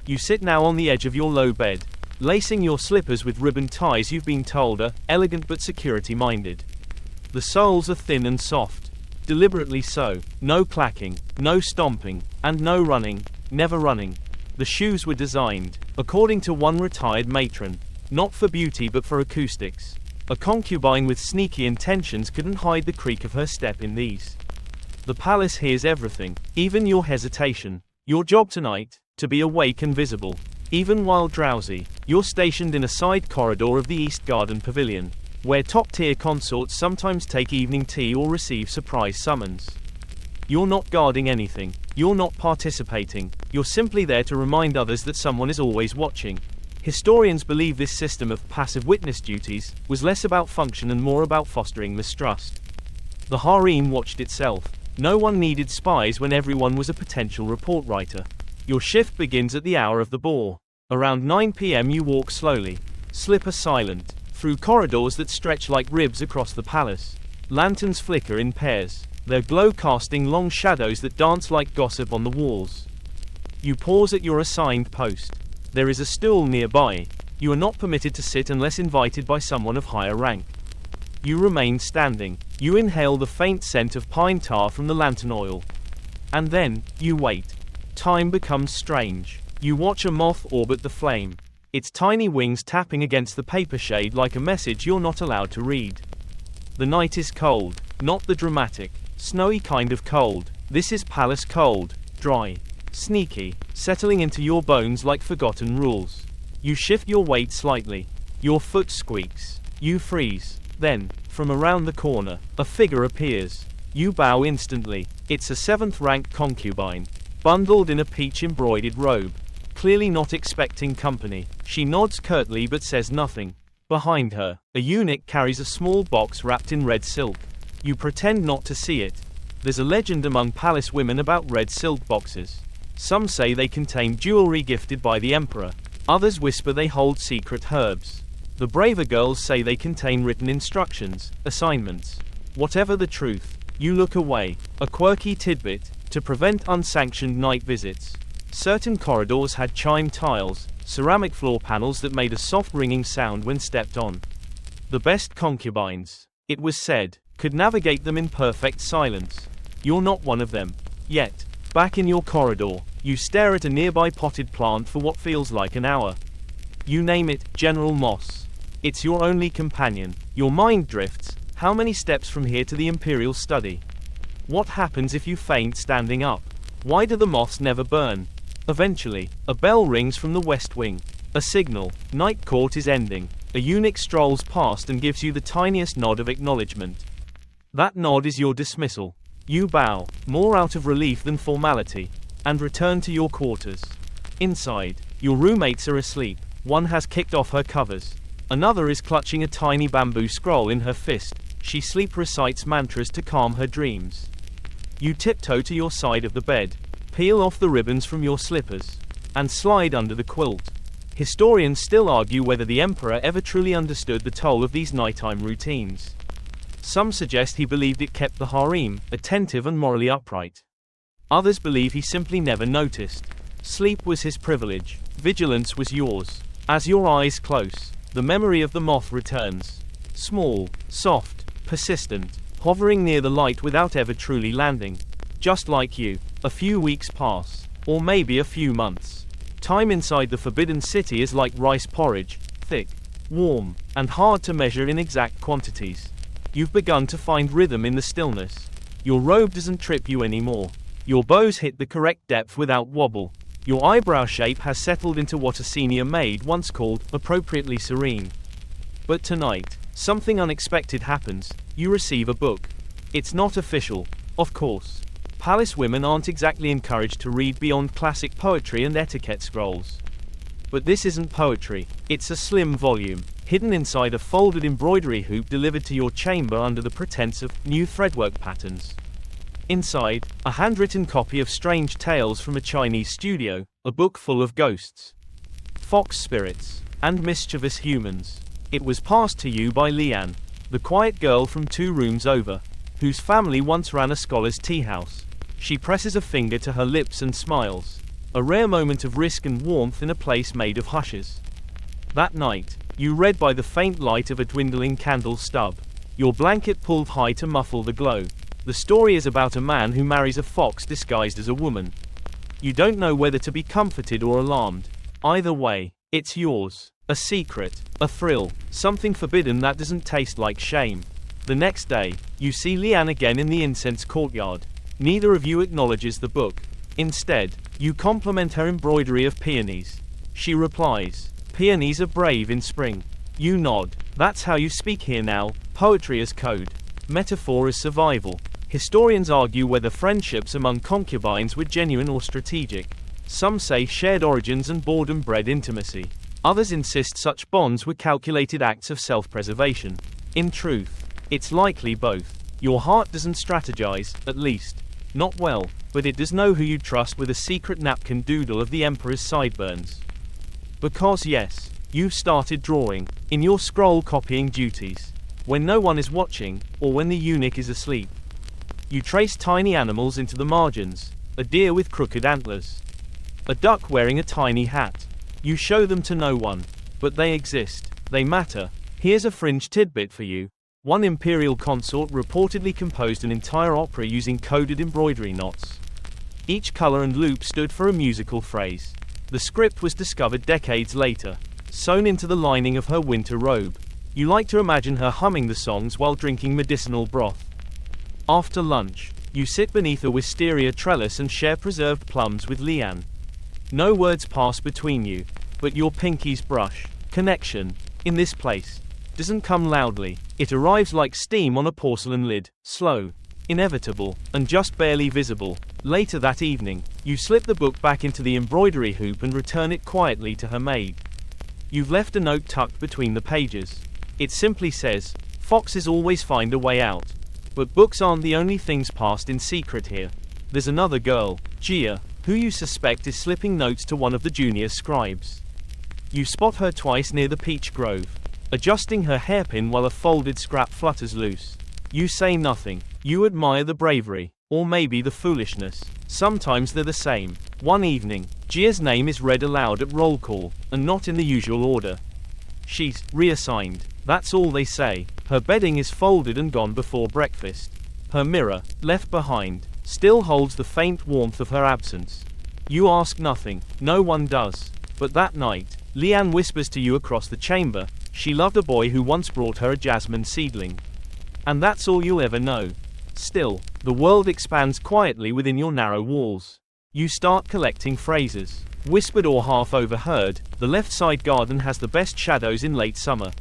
You sit now on the edge of your low bed, lacing your slippers with ribbon ties you've been told are elegant but security-minded. The soles are thin and soft. Deliberately so. No clacking, no stomping, and no running, never running. The shoes were designed, according to one retired matron, not for beauty but for acoustics. A concubine with sneaky intentions couldn't hide the creak of her step in these. The palace hears everything, even your hesitation. Your job tonight, to be awake and visible. Even while drowsy, you're stationed in a side corridor of the East Garden Pavilion, where top-tier consorts sometimes take evening tea or receive surprise summons. You're not guarding anything, you're not participating, you're simply there to remind others that someone is always watching. Historians believe this system of passive witness duties was less about function and more about fostering mistrust. The harem watched itself. No one needed spies when everyone was a potential report writer. Your shift begins at the hour of the ball. Around 9 p.m. you walk slowly, slipper silent, through corridors that stretch like ribs across the palace. Lanterns flicker in pairs, their glow casting long shadows that dance like gossip on the walls. You pause at your assigned post. There is a stool nearby. You are not permitted to sit unless invited by someone of higher rank. You remain standing. You inhale the faint scent of pine tar from the lantern oil. And then, you wait. Time becomes strange. You watch a moth orbit the flame, its tiny wings tapping against the paper shade like a message you're not allowed to read. The night is cold, not the dramatic, snowy kind of cold. This is palace cold, dry, sneaky, settling into your bones like forgotten rules. You shift your weight slightly. Your foot squeaks. You freeze. Then, from around the corner, a figure appears. You bow instantly. It's a 7th-rank concubine, bundled in a peach-embroidered robe. Clearly not expecting company, she nods curtly but says nothing. Behind her, a eunuch carries a small box wrapped in red silk. You pretend not to see it. There's a legend among palace women about red silk boxes. Some say they contain jewelry gifted by the emperor. Others whisper they hold secret herbs. The braver girls say they contain written instructions, assignments. Whatever the truth, you look away, a quirky tidbit, to prevent unsanctioned night visits. Certain corridors had chime tiles, ceramic floor panels that made a soft ringing sound when stepped on. The best concubines, it was said, could navigate them in perfect silence. You're not one of them. Yet, back in your corridor, you stare at a nearby potted plant for what feels like an hour. You name it, General Moss. It's your only companion. Your mind drifts. How many steps from here to the Imperial study? What happens if you faint standing up? Why do the moths never burn? Eventually, a bell rings from the west wing. A signal. Night court is ending. A eunuch strolls past and gives you the tiniest nod of acknowledgement. That nod is your dismissal. You bow, more out of relief than formality, and return to your quarters. Inside, your roommates are asleep. One has kicked off her covers. Another is clutching a tiny bamboo scroll in her fist. She sleep recites mantras to calm her dreams. You tiptoe to your side of the bed, peel off the ribbons from your slippers, and slide under the quilt. Historians still argue whether the emperor ever truly understood the toll of these nighttime routines. Some suggest he believed it kept the harem attentive and morally upright. Others believe he simply never noticed. Sleep was his privilege, vigilance was yours. As your eyes close, the memory of the moth returns. Small, soft, persistent, hovering near the light without ever truly landing. Just like you, a few weeks pass, or maybe a few months. Time inside the Forbidden City is like rice porridge, thick, warm, and hard to measure in exact quantities. You've begun to find rhythm in the stillness. Your robe doesn't trip you anymore. Your bows hit the correct depth without wobble. Your eyebrow shape has settled into what a senior maid once called appropriately serene. But tonight, something unexpected happens. You receive a book. It's not official, of course. Palace women aren't exactly encouraged to read beyond classic poetry and etiquette scrolls. But this isn't poetry. It's a slim volume, hidden inside a folded embroidery hoop delivered to your chamber under the pretense of new threadwork patterns. Inside, a handwritten copy of Strange Tales from a Chinese Studio, a book full of ghosts, fox spirits, and mischievous humans. It was passed to you by Leanne, the quiet girl from 2 rooms over, whose family once ran a scholar's tea house. She presses a finger to her lips and smiles. A rare moment of risk and warmth in a place made of hushes. That night, you read by the faint light of a dwindling candle stub, your blanket pulled high to muffle the glow. The story is about a man who marries a fox disguised as a woman. You don't know whether to be comforted or alarmed. Either way, it's yours. A secret, a thrill, something forbidden that doesn't taste like shame. The next day, you see Leanne again in the incense courtyard. Neither of you acknowledges the book. Instead, you compliment her embroidery of peonies. She replies, "Peonies are brave in spring." You nod. That's how you speak here now, poetry as code, metaphor as survival. Historians argue whether friendships among concubines were genuine or strategic. Some say shared origins and boredom bred intimacy. Others insist such bonds were calculated acts of self-preservation. In truth, it's likely both. Your heart doesn't strategize, at least. Not well, but it does know who you trust with a secret napkin doodle of the Emperor's sideburns. Because yes, you've started drawing, in your scroll copying duties. When no one is watching, or when the eunuch is asleep. You trace tiny animals into the margins, a deer with crooked antlers, a duck wearing a tiny hat. You show them to no one, but they exist, they matter. Here's a fringe tidbit for you. One imperial consort reportedly composed an entire opera using coded embroidery knots. Each color and loop stood for a musical phrase. The script was discovered decades later, sewn into the lining of her winter robe. You like to imagine her humming the songs while drinking medicinal broth. After lunch, you sit beneath a wisteria trellis and share preserved plums with Leanne. No words pass between you, but your pinkies brush. Connection, in this place, doesn't come loudly. It arrives like steam on a porcelain lid, slow, inevitable, and just barely visible. Later that evening, you slip the book back into the embroidery hoop and return it quietly to her maid. You've left a note tucked between the pages. It simply says, "Foxes always find a way out." But books aren't the only things passed in secret here. There's another girl, Gia, who you suspect is slipping notes to one of the junior scribes. You spot her twice near the peach grove, adjusting her hairpin while a folded scrap flutters loose. You say nothing. You admire the bravery, or maybe the foolishness. Sometimes they're the same. One evening, Gia's name is read aloud at roll call, and not in the usual order. She's reassigned. That's all they say. Her bedding is folded and gone before breakfast. Her mirror, left behind, still holds the faint warmth of her absence. You ask nothing. No one does. But that night, Leanne whispers to you across the chamber, she loved a boy who once brought her a jasmine seedling. And that's all you'll ever know. Still, the world expands quietly within your narrow walls. You start collecting phrases. Whispered or half overheard, the left side garden has the best shadows in late summer.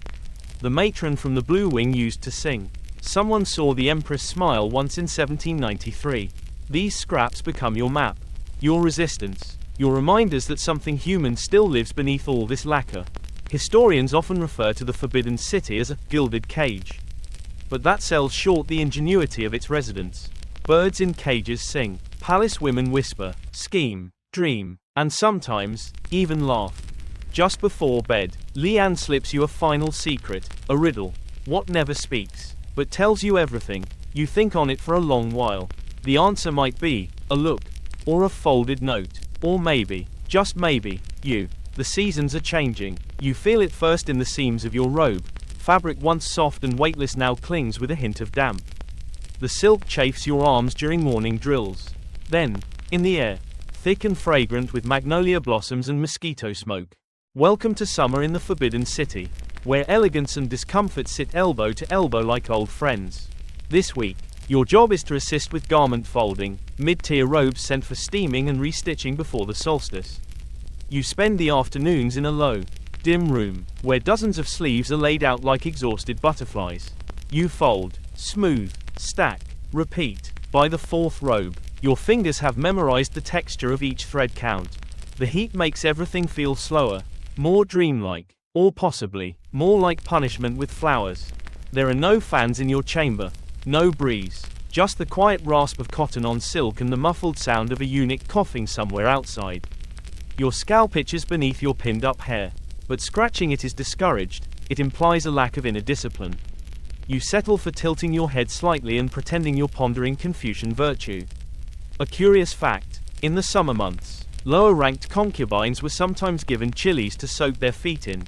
The matron from the Blue Wing used to sing. Someone saw the Empress smile once in 1793. These scraps become your map. Your resistance. Your reminders that something human still lives beneath all this lacquer. Historians often refer to the Forbidden City as a gilded cage. But that sells short the ingenuity of its residents. Birds in cages sing. Palace women whisper, scheme, dream, and sometimes, even laugh. Just before bed, Leanne slips you a final secret, a riddle. What never speaks, but tells you everything. You think on it for a long while. The answer might be, a look, or a folded note, or maybe, just maybe, you. The seasons are changing. You feel it first in the seams of your robe. Fabric once soft and weightless now clings with a hint of damp. The silk chafes your arms during morning drills. Then, in the air, thick and fragrant with magnolia blossoms and mosquito smoke. Welcome to summer in the Forbidden City, where elegance and discomfort sit elbow to elbow like old friends. This week, your job is to assist with garment folding, mid-tier robes sent for steaming and restitching before the solstice. You spend the afternoons in a low, dim room, where dozens of sleeves are laid out like exhausted butterflies. You fold, smooth, stack, repeat. By the fourth robe, your fingers have memorized the texture of each thread count. The heat makes everything feel slower. more dreamlike, or possibly, more like punishment with flowers. There are no fans in your chamber, no breeze, just the quiet rasp of cotton on silk and the muffled sound of a eunuch coughing somewhere outside. Your scalp itches beneath your pinned-up hair, but scratching it is discouraged. It implies a lack of inner discipline. You settle for tilting your head slightly and pretending you're pondering Confucian virtue. A curious fact, in the summer months, lower-ranked concubines were sometimes given chilies to soak their feet in.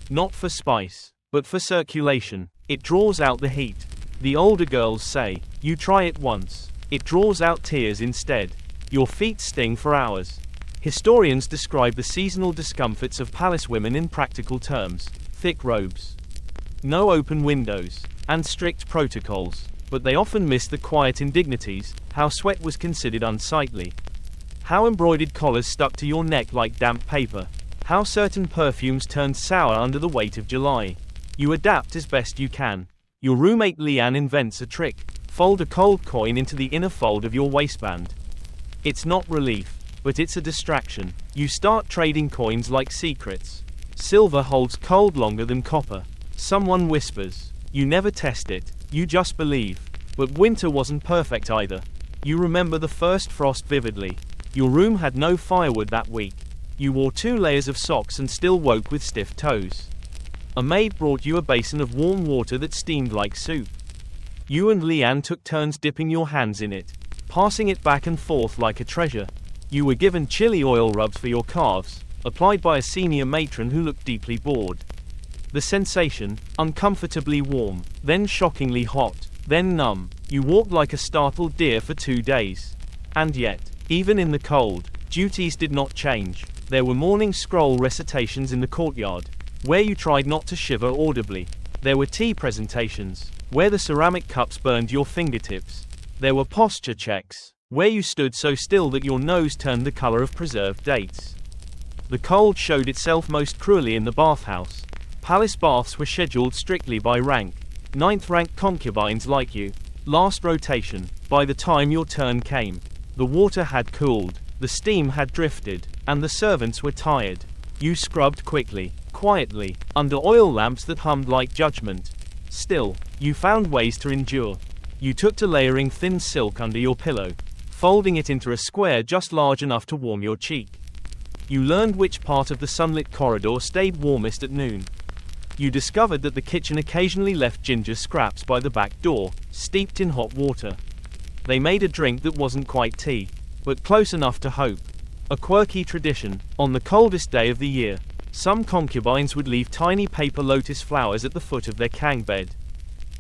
Not for spice, but for circulation. It draws out the heat. The older girls say, you try it once. It draws out tears instead. Your feet sting for hours. Historians describe the seasonal discomforts of palace women in practical terms: thick robes, no open windows, and strict protocols. But they often miss the quiet indignities: how sweat was considered unsightly, how embroidered collars stuck to your neck like damp paper, how certain perfumes turned sour under the weight of July. You adapt as best you can. Your roommate Leanne invents a trick: fold a cold coin into the inner fold of your waistband. It's not relief, but it's a distraction. You start trading coins like secrets. Silver holds cold longer than copper. Someone whispers. You never test it, you just believe. But winter wasn't perfect either. You remember the first frost vividly. Your room had no firewood that week. You wore 2 layers of socks and still woke with stiff toes. A maid brought you a basin of warm water that steamed like soup. You and Leanne took turns dipping your hands in it, passing it back and forth like a treasure. You were given chili oil rubs for your calves, applied by a senior matron who looked deeply bored. The sensation: uncomfortably warm, then shockingly hot, then numb. You walked like a startled deer for 2 days. And yet, even in the cold, duties did not change. There were morning scroll recitations in the courtyard, where you tried not to shiver audibly. There were tea presentations, where the ceramic cups burned your fingertips. There were posture checks, where you stood so still that your nose turned the color of preserved dates. The cold showed itself most cruelly in the bathhouse. Palace baths were scheduled strictly by rank. 9th-ranked concubines like you. Last rotation. By the time your turn came, the water had cooled, the steam had drifted, and the servants were tired. You scrubbed quickly, quietly, under oil lamps that hummed like judgment. Still, you found ways to endure. You took to layering thin silk under your pillow, folding it into a square just large enough to warm your cheek. You learned which part of the sunlit corridor stayed warmest at noon. You discovered that the kitchen occasionally left ginger scraps by the back door, steeped in hot water. They made a drink that wasn't quite tea, but close enough to hope. A quirky tradition: on the coldest day of the year, some concubines would leave tiny paper lotus flowers at the foot of their kang bed.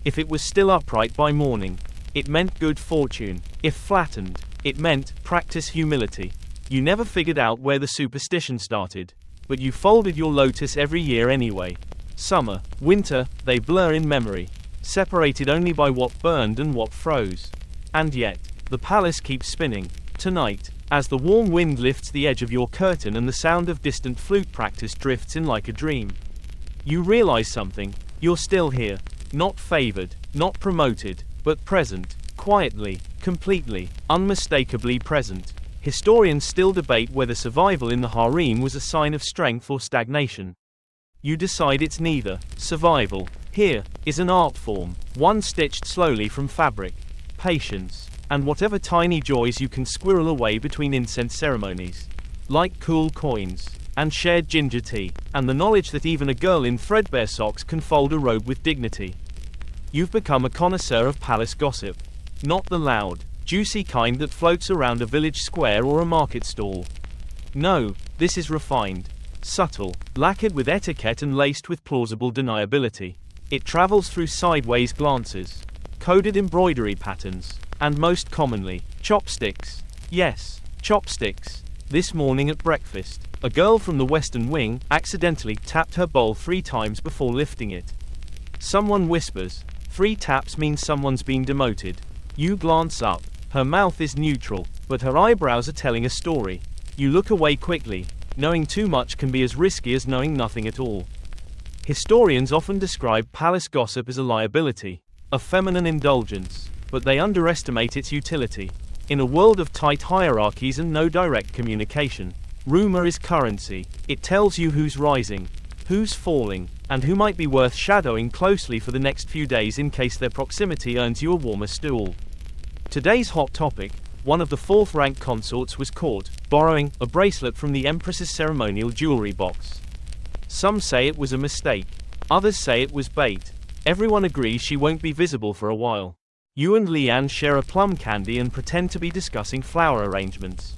If it was still upright by morning, it meant good fortune. If flattened, it meant practice humility. You never figured out where the superstition started, but you folded your lotus every year anyway. Summer, winter, they blur in memory, separated only by what burned and what froze. And yet, the palace keeps spinning. Tonight, as the warm wind lifts the edge of your curtain and the sound of distant flute practice drifts in like a dream, you realize something: you're still here. Not favored, not promoted, but present, quietly, completely, unmistakably present. Historians still debate whether survival in the harem was a sign of strength or stagnation. You decide it's neither. Survival, here, is an art form, one stitched slowly from fabric, patience, and whatever tiny joys you can squirrel away between incense ceremonies, like cool coins, and shared ginger tea, and the knowledge that even a girl in threadbare socks can fold a robe with dignity. You've become a connoisseur of palace gossip. Not the loud, juicy kind that floats around a village square or a market stall. No, this is refined, subtle, lacquered with etiquette and laced with plausible deniability. It travels through sideways glances, coded embroidery patterns, and most commonly, chopsticks. Yes, chopsticks. This morning at breakfast, a girl from the Western Wing accidentally tapped her bowl 3 times before lifting it. Someone whispers. 3 taps means someone's been demoted. You glance up. Her mouth is neutral, but her eyebrows are telling a story. You look away quickly. Knowing too much can be as risky as knowing nothing at all. Historians often describe palace gossip as a liability, a feminine indulgence, but they underestimate its utility. In a world of tight hierarchies and no direct communication, Rumor is currency. It tells you who's rising, who's falling, and who might be worth shadowing closely for the next few days in case their proximity earns you a warmer stool. Today's hot topic: one of the 4th rank consorts was caught borrowing a bracelet from the Empress's ceremonial jewelry box. Some say it was a mistake. Others say it was bait. Everyone agrees she won't be visible for a while. You and Leanne share a plum candy and pretend to be discussing flower arrangements.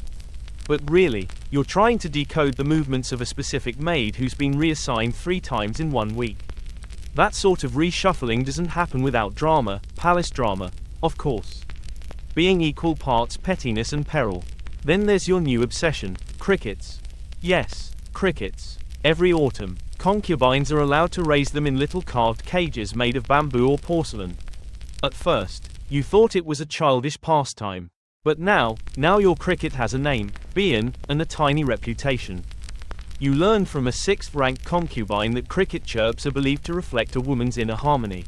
But really, you're trying to decode the movements of a specific maid who's been reassigned 3 times in 1 week. That sort of reshuffling doesn't happen without drama, palace drama, of course. Being equal parts pettiness and peril. Then there's your new obsession, crickets. Yes, crickets. Every autumn, concubines are allowed to raise them in little carved cages made of bamboo or porcelain. At first, you thought it was a childish pastime. But now your cricket has a name, Bian, and a tiny reputation. You learn from a 6th rank concubine that cricket chirps are believed to reflect a woman's inner harmony.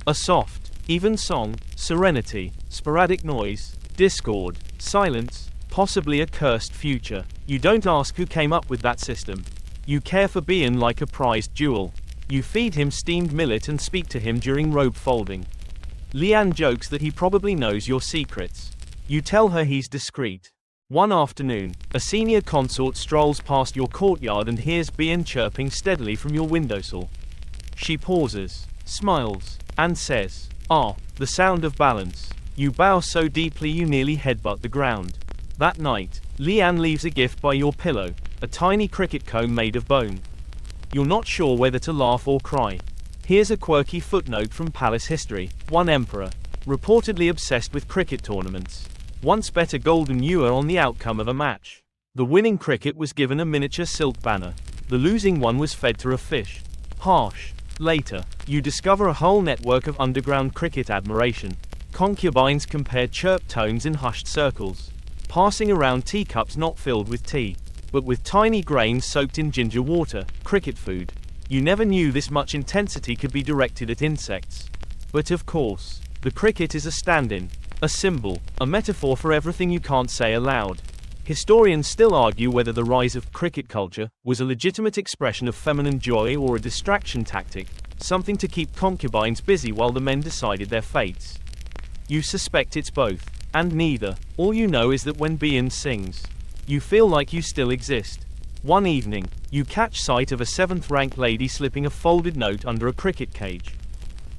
A soft, even song, serenity, sporadic noise, discord, silence, possibly a cursed future. You don't ask who came up with that system. You care for Bian like a prized jewel. You feed him steamed millet and speak to him during robe folding. Leanne jokes that he probably knows your secrets. You tell her he's discreet. One afternoon, a senior consort strolls past your courtyard and hears Bian chirping steadily from your windowsill. She pauses, smiles, and says, "Ah, the sound of balance." You bow so deeply you nearly headbutt the ground. That night, Leanne leaves a gift by your pillow, a tiny cricket comb made of bone. You're not sure whether to laugh or cry. Here's a quirky footnote from palace history. One emperor, reportedly obsessed with cricket tournaments, once bet a golden ewer on the outcome of a match. The winning cricket was given a miniature silk banner. The losing one was fed to a fish. Harsh. Later, you discover a whole network of underground cricket admiration. Concubines compare chirp tones in hushed circles, passing around teacups not filled with tea, but with tiny grains soaked in ginger water, cricket food. You never knew this much intensity could be directed at insects. But of course, the cricket is a stand-in, a symbol, a metaphor for everything you can't say aloud. Historians still argue whether the rise of cricket culture was a legitimate expression of feminine joy or a distraction tactic, something to keep concubines busy while the men decided their fates. You suspect it's both, and neither. All you know is that when Bian sings, you feel like you still exist. One evening, you catch sight of a 7th rank lady slipping a folded note under a cricket cage.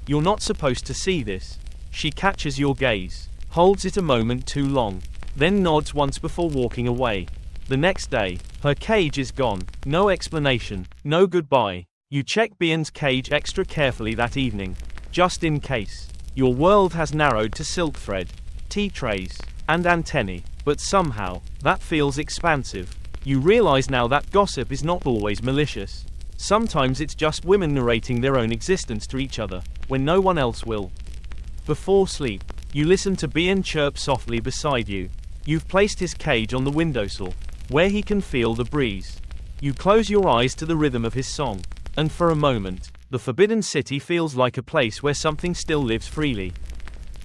You're not supposed to see this. She catches your gaze, holds it a moment too long, then nods once before walking away. The next day, her cage is gone. No explanation, no goodbye. You check Bian's cage extra carefully that evening, just in case. Your world has narrowed to silk thread, tea trays, and antennae, but somehow, that feels expansive. You realize now that gossip is not always malicious. Sometimes it's just women narrating their own existence to each other, when no one else will. Before sleep, you listen to Bian chirp softly beside you. You've placed his cage on the windowsill, where he can feel the breeze. You close your eyes to the rhythm of his song, and for a moment, the Forbidden City feels like a place where something still lives freely.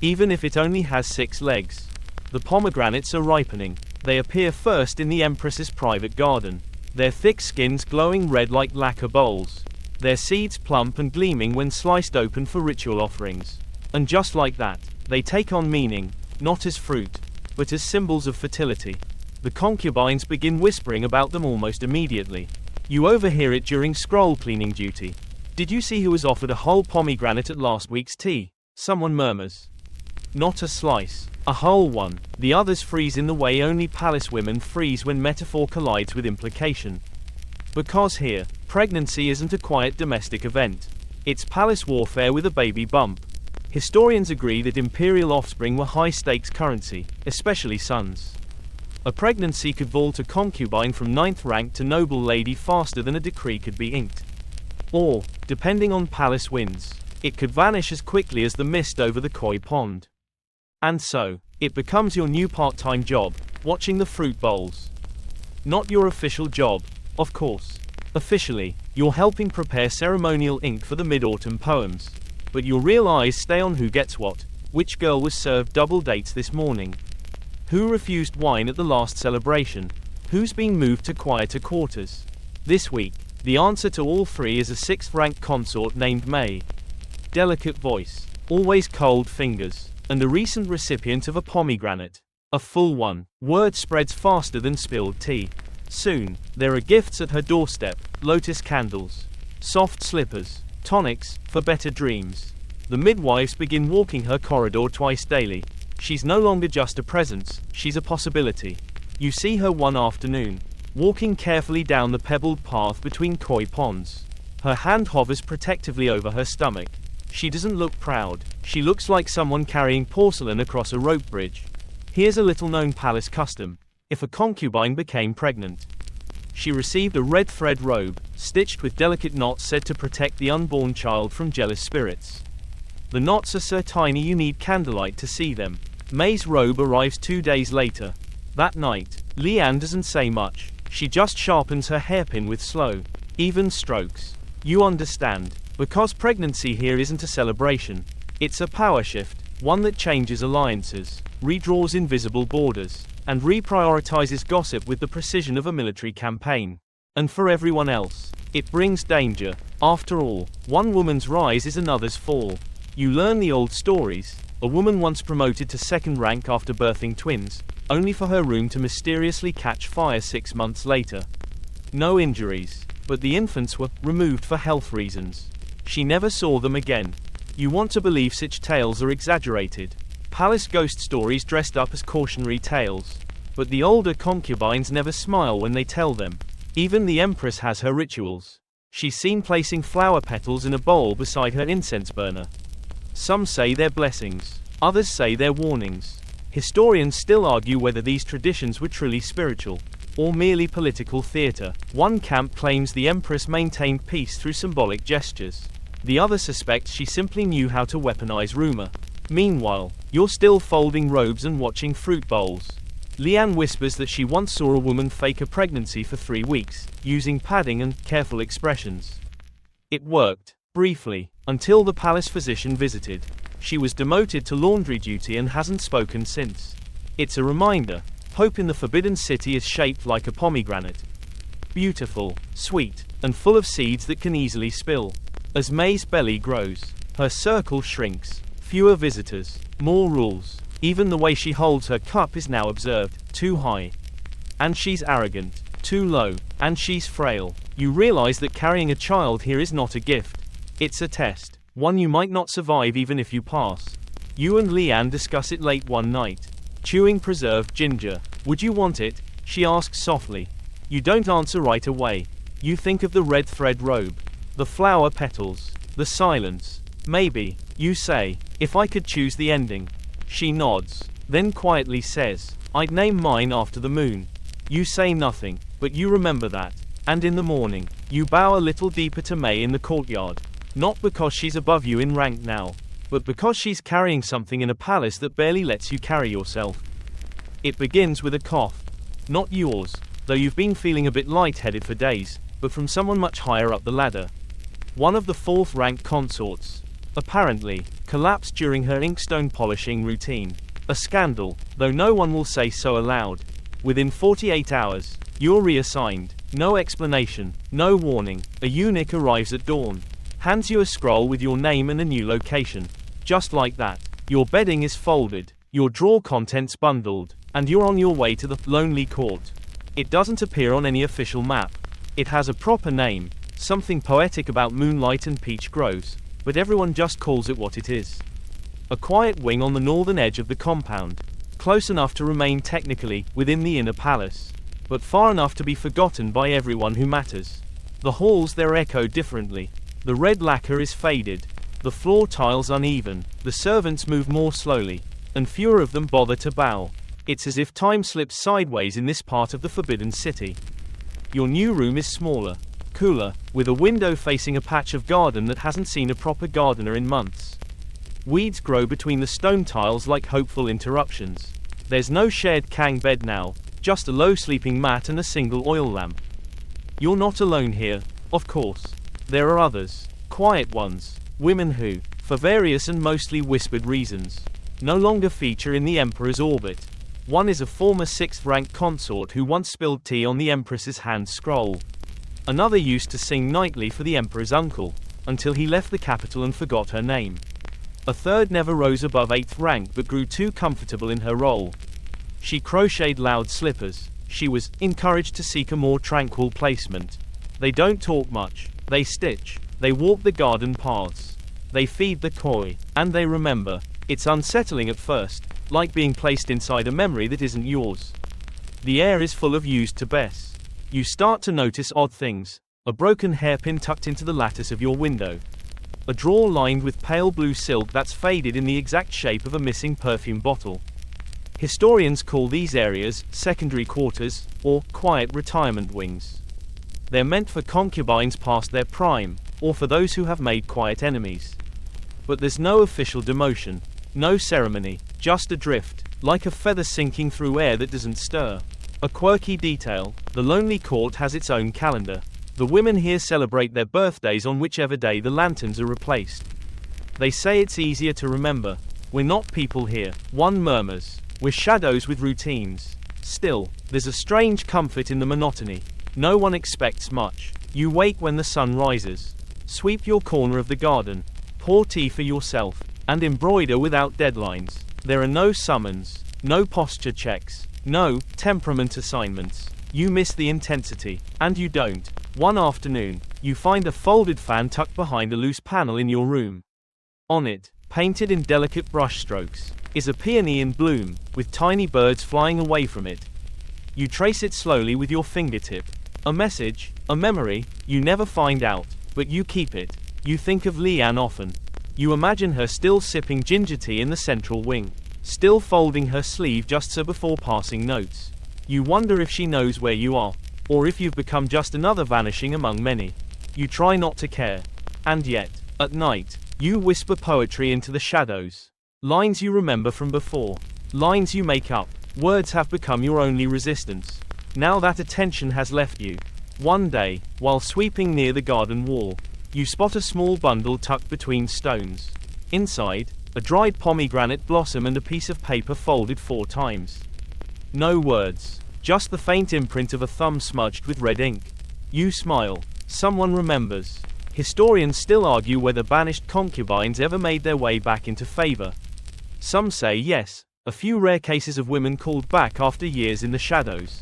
Even if it only has 6 legs. The pomegranates are ripening. They appear first in the Empress's private garden, their thick skins glowing red like lacquer bowls, their seeds plump and gleaming when sliced open for ritual offerings. And just like that, they take on meaning, not as fruit, but as symbols of fertility. The concubines begin whispering about them almost immediately. You overhear it during scroll cleaning duty. "Did you see who was offered a whole pomegranate at last week's tea?" someone murmurs. Not a slice, a whole one. The others freeze in the way only palace women freeze when metaphor collides with implication. Because here, pregnancy isn't a quiet domestic event. It's palace warfare with a baby bump. Historians agree that imperial offspring were high-stakes currency, especially sons. A pregnancy could vault a concubine from 9th rank to noble lady faster than a decree could be inked. Or, depending on palace winds, it could vanish as quickly as the mist over the koi pond. And so, it becomes your new part-time job, watching the fruit bowls. Not your official job, of course. Officially, you're helping prepare ceremonial ink for the mid-autumn poems. But your real eyes stay on who gets what, which girl was served double dates this morning, who refused wine at the last celebration, Who's being moved to quieter quarters? This week, the answer to all three is a 6th-ranked consort named May. Delicate voice, always cold fingers, and a recent recipient of a pomegranate. A full one. Word spreads faster than spilled tea. Soon, there are gifts at her doorstep, lotus candles, soft slippers, tonics, for better dreams. The midwives begin walking her corridor twice daily. She's no longer just a presence, she's a possibility. You see her one afternoon, walking carefully down the pebbled path between koi ponds. Her hand hovers protectively over her stomach. She doesn't look proud, she looks like someone carrying porcelain across a rope bridge. Here's a little-known palace custom. If a concubine became pregnant, she received a red thread robe, stitched with delicate knots said to protect the unborn child from jealous spirits. The knots are so tiny you need candlelight to see them. May's robe arrives 2 days later. That night, Leanne doesn't say much. She just sharpens her hairpin with slow, even strokes. You understand, because pregnancy here isn't a celebration. It's a power shift, one that changes alliances, redraws invisible borders, and reprioritizes gossip with the precision of a military campaign. And for everyone else, it brings danger. After all, one woman's rise is another's fall. You learn the old stories. A woman once promoted to 2nd rank after birthing twins, only for her room to mysteriously catch fire 6 months later. No injuries, but the infants were removed for health reasons. She never saw them again. You want to believe such tales are exaggerated. Palace ghost stories dressed up as cautionary tales. But the older concubines never smile when they tell them. Even the empress has her rituals. She's seen placing flower petals in a bowl beside her incense burner. Some say they're blessings, others say they're warnings. Historians still argue whether these traditions were truly spiritual, or merely political theater. One camp claims the empress maintained peace through symbolic gestures. The other suspects she simply knew how to weaponize rumor. Meanwhile, you're still folding robes and watching fruit bowls. Leanne whispers that she once saw a woman fake a pregnancy for 3 weeks, using padding and careful expressions. It worked, briefly, until the palace physician visited. She was demoted to laundry duty and hasn't spoken since. It's a reminder. Hope in the Forbidden City is shaped like a pomegranate. Beautiful, sweet, and full of seeds that can easily spill. As May's belly grows, her circle shrinks. Fewer visitors, more rules. Even the way she holds her cup is now observed. Too high. And she's arrogant. Too low. And she's frail. You realize that carrying a child here is not a gift. It's a test. One you might not survive even if you pass. You and Leanne discuss it late one night. Chewing preserved ginger. Would you want it? She asks softly. You don't answer right away. You think of the red thread robe. The flower petals. The silence. Maybe, you say, if I could choose the ending. She nods, then quietly says, I'd name mine after the moon. You say nothing, but you remember that. And in the morning, you bow a little deeper to May in the courtyard. Not because she's above you in rank now, but because she's carrying something in a palace that barely lets you carry yourself. It begins with a cough. Not yours, though you've been feeling a bit lightheaded for days, but from someone much higher up the ladder. One of the 4th-ranked consorts. Apparently, collapsed during her inkstone polishing routine. A scandal, though no one will say so aloud. Within 48 hours, you're reassigned. No explanation, no warning. A eunuch arrives at dawn. Hands you a scroll with your name and a new location. Just like that. Your bedding is folded, your drawer contents bundled, and you're on your way to the lonely court. It doesn't appear on any official map. It has a proper name, something poetic about moonlight and peach groves, but everyone just calls it what it is. A quiet wing on the northern edge of the compound, close enough to remain technically within the inner palace, but far enough to be forgotten by everyone who matters. The halls there echo differently. The red lacquer is faded, the floor tiles uneven, the servants move more slowly, and fewer of them bother to bow. It's as if time slips sideways in this part of the Forbidden City. Your new room is smaller, cooler, with a window facing a patch of garden that hasn't seen a proper gardener in months. Weeds grow between the stone tiles like hopeful interruptions. There's no shared Kang bed now, just a low sleeping mat and a single oil lamp. You're not alone here, of course. There are others, quiet ones, women who, for various and mostly whispered reasons, no longer feature in the Emperor's orbit. One is a former 6th rank consort who once spilled tea on the Empress's hand scroll. Another used to sing nightly for the Emperor's uncle, until he left the capital and forgot her name. A third never rose above 8th rank but grew too comfortable in her role. She crocheted loud slippers. She was encouraged to seek a more tranquil placement. They don't talk much. They stitch. They walk the garden paths. They feed the koi. And they remember. It's unsettling at first, like being placed inside a memory that isn't yours. The air is full of used to bess. You start to notice odd things. A broken hairpin tucked into the lattice of your window. A drawer lined with pale blue silk that's faded in the exact shape of a missing perfume bottle. Historians call these areas secondary quarters, or quiet retirement wings. They're meant for concubines past their prime, or for those who have made quiet enemies. But there's no official demotion, no ceremony, just a drift, like a feather sinking through air that doesn't stir. A quirky detail, the lonely court has its own calendar. The women here celebrate their birthdays on whichever day the lanterns are replaced. They say it's easier to remember. We're not people here, one murmurs. We're shadows with routines. Still, there's a strange comfort in the monotony. No one expects much. You wake when the sun rises. Sweep your corner of the garden. Pour tea for yourself. And embroider without deadlines. There are no summons. No posture checks. No temperament assignments. You miss the intensity. And you don't. One afternoon, you find a folded fan tucked behind a loose panel in your room. On it, painted in delicate brushstrokes, is a peony in bloom, with tiny birds flying away from it. You trace it slowly with your fingertip. A message, a memory, you never find out, but you keep it. You think of Leanne often. You imagine her still sipping ginger tea in the central wing, still folding her sleeve just so before passing notes. You wonder if she knows where you are, or if you've become just another vanishing among many. You try not to care. And yet, at night, you whisper poetry into the shadows. Lines you remember from before. Lines you make up. Words have become your only resistance. Now that attention has left you. One day, while sweeping near the garden wall, you spot a small bundle tucked between stones. Inside, a dried pomegranate blossom and a piece of paper folded 4 times. No words. Just the faint imprint of a thumb smudged with red ink. You smile. Someone remembers. Historians still argue whether banished concubines ever made their way back into favor. Some say yes, a few rare cases of women called back after years in the shadows.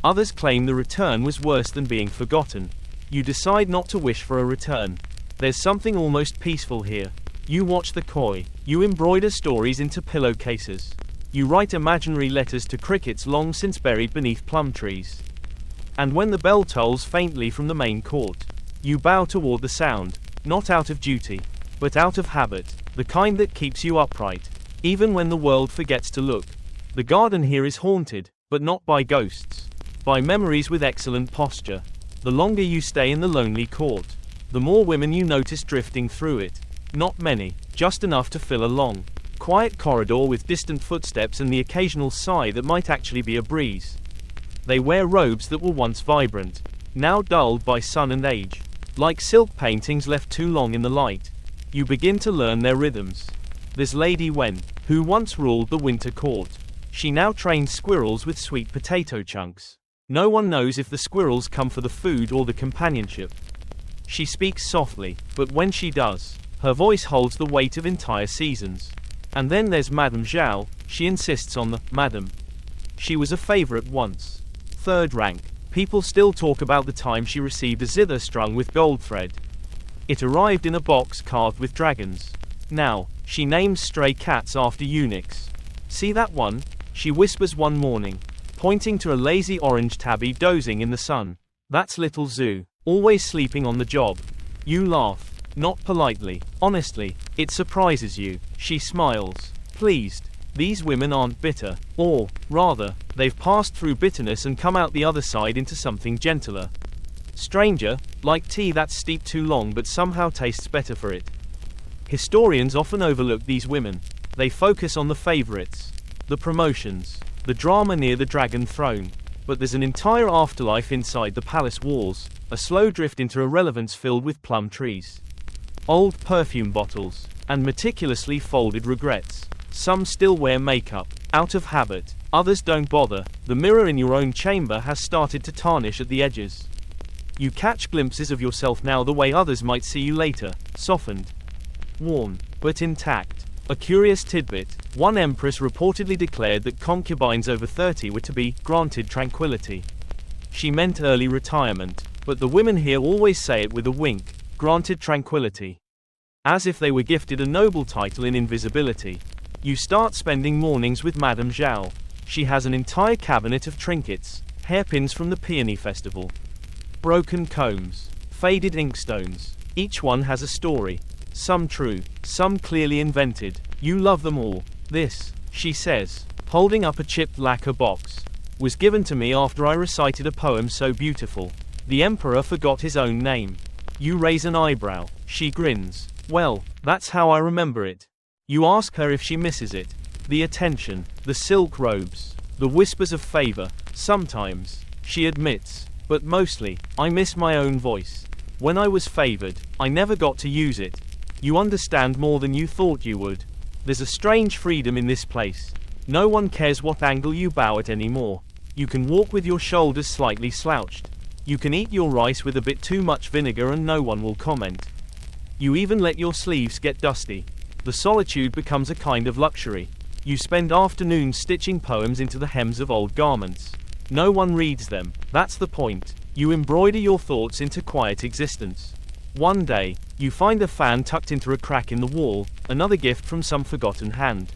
Others claim the return was worse than being forgotten. You decide not to wish for a return. There's something almost peaceful here. You watch the koi. You embroider stories into pillowcases. You write imaginary letters to crickets long since buried beneath plum trees. And when the bell tolls faintly from the main court, you bow toward the sound, not out of duty, but out of habit, the kind that keeps you upright, even when the world forgets to look. The garden here is haunted, but not by ghosts, by memories with excellent posture. The longer you stay in the lonely court, the more women you notice drifting through it. Not many, just enough to fill a long, quiet corridor with distant footsteps and the occasional sigh that might actually be a breeze. They wear robes that were once vibrant, now dulled by sun and age. Like silk paintings left too long in the light, you begin to learn their rhythms. There's Lady Wen, who once ruled the winter court. She now trains squirrels with sweet potato chunks. No one knows if the squirrels come for the food or the companionship. She speaks softly, but when she does, her voice holds the weight of entire seasons. And then there's Madame Zhao. She insists on the Madame. She was a favorite once. 3rd rank. People still talk about the time she received a zither strung with gold thread. It arrived in a box carved with dragons. Now, she names stray cats after eunuchs. See that one? She whispers one morning, pointing to a lazy orange tabby dozing in the sun. That's little Zoo, always sleeping on the job. You laugh, not politely, honestly. It surprises you. She smiles, pleased. These women aren't bitter, or, rather, they've passed through bitterness and come out the other side into something gentler. Stranger, like tea that's steeped too long but somehow tastes better for it. Historians often overlook these women. They focus on the favorites, the promotions, the drama near the dragon throne. But there's an entire afterlife inside the palace walls, a slow drift into irrelevance filled with plum trees, old perfume bottles, and meticulously folded regrets. Some still wear makeup, out of habit. Others don't bother. The mirror in your own chamber has started to tarnish at the edges. You catch glimpses of yourself now the way others might see you later, softened, worn, but intact. A curious tidbit: one empress reportedly declared that concubines over 30 were to be granted tranquility. She meant early retirement, but the women here always say it with a wink, granted tranquility. As if they were gifted a noble title in invisibility. You start spending mornings with Madame Zhao. She has an entire cabinet of trinkets, hairpins from the Peony Festival, broken combs, faded inkstones. Each one has a story. Some true, some clearly invented. You love them all. This, she says, holding up a chipped lacquer box, was given to me after I recited a poem so beautiful. The emperor forgot his own name. You raise an eyebrow. She grins. Well, that's how I remember it. You ask her if she misses it. The attention, the silk robes, the whispers of favor. Sometimes, she admits, but mostly, I miss my own voice. When I was favored, I never got to use it. You understand more than you thought you would. There's a strange freedom in this place. No one cares what angle you bow at anymore. You can walk with your shoulders slightly slouched. You can eat your rice with a bit too much vinegar and no one will comment. You even let your sleeves get dusty. The solitude becomes a kind of luxury. You spend afternoons stitching poems into the hems of old garments. No one reads them. That's the point. You embroider your thoughts into quiet existence. One day, you find a fan tucked into a crack in the wall, another gift from some forgotten hand.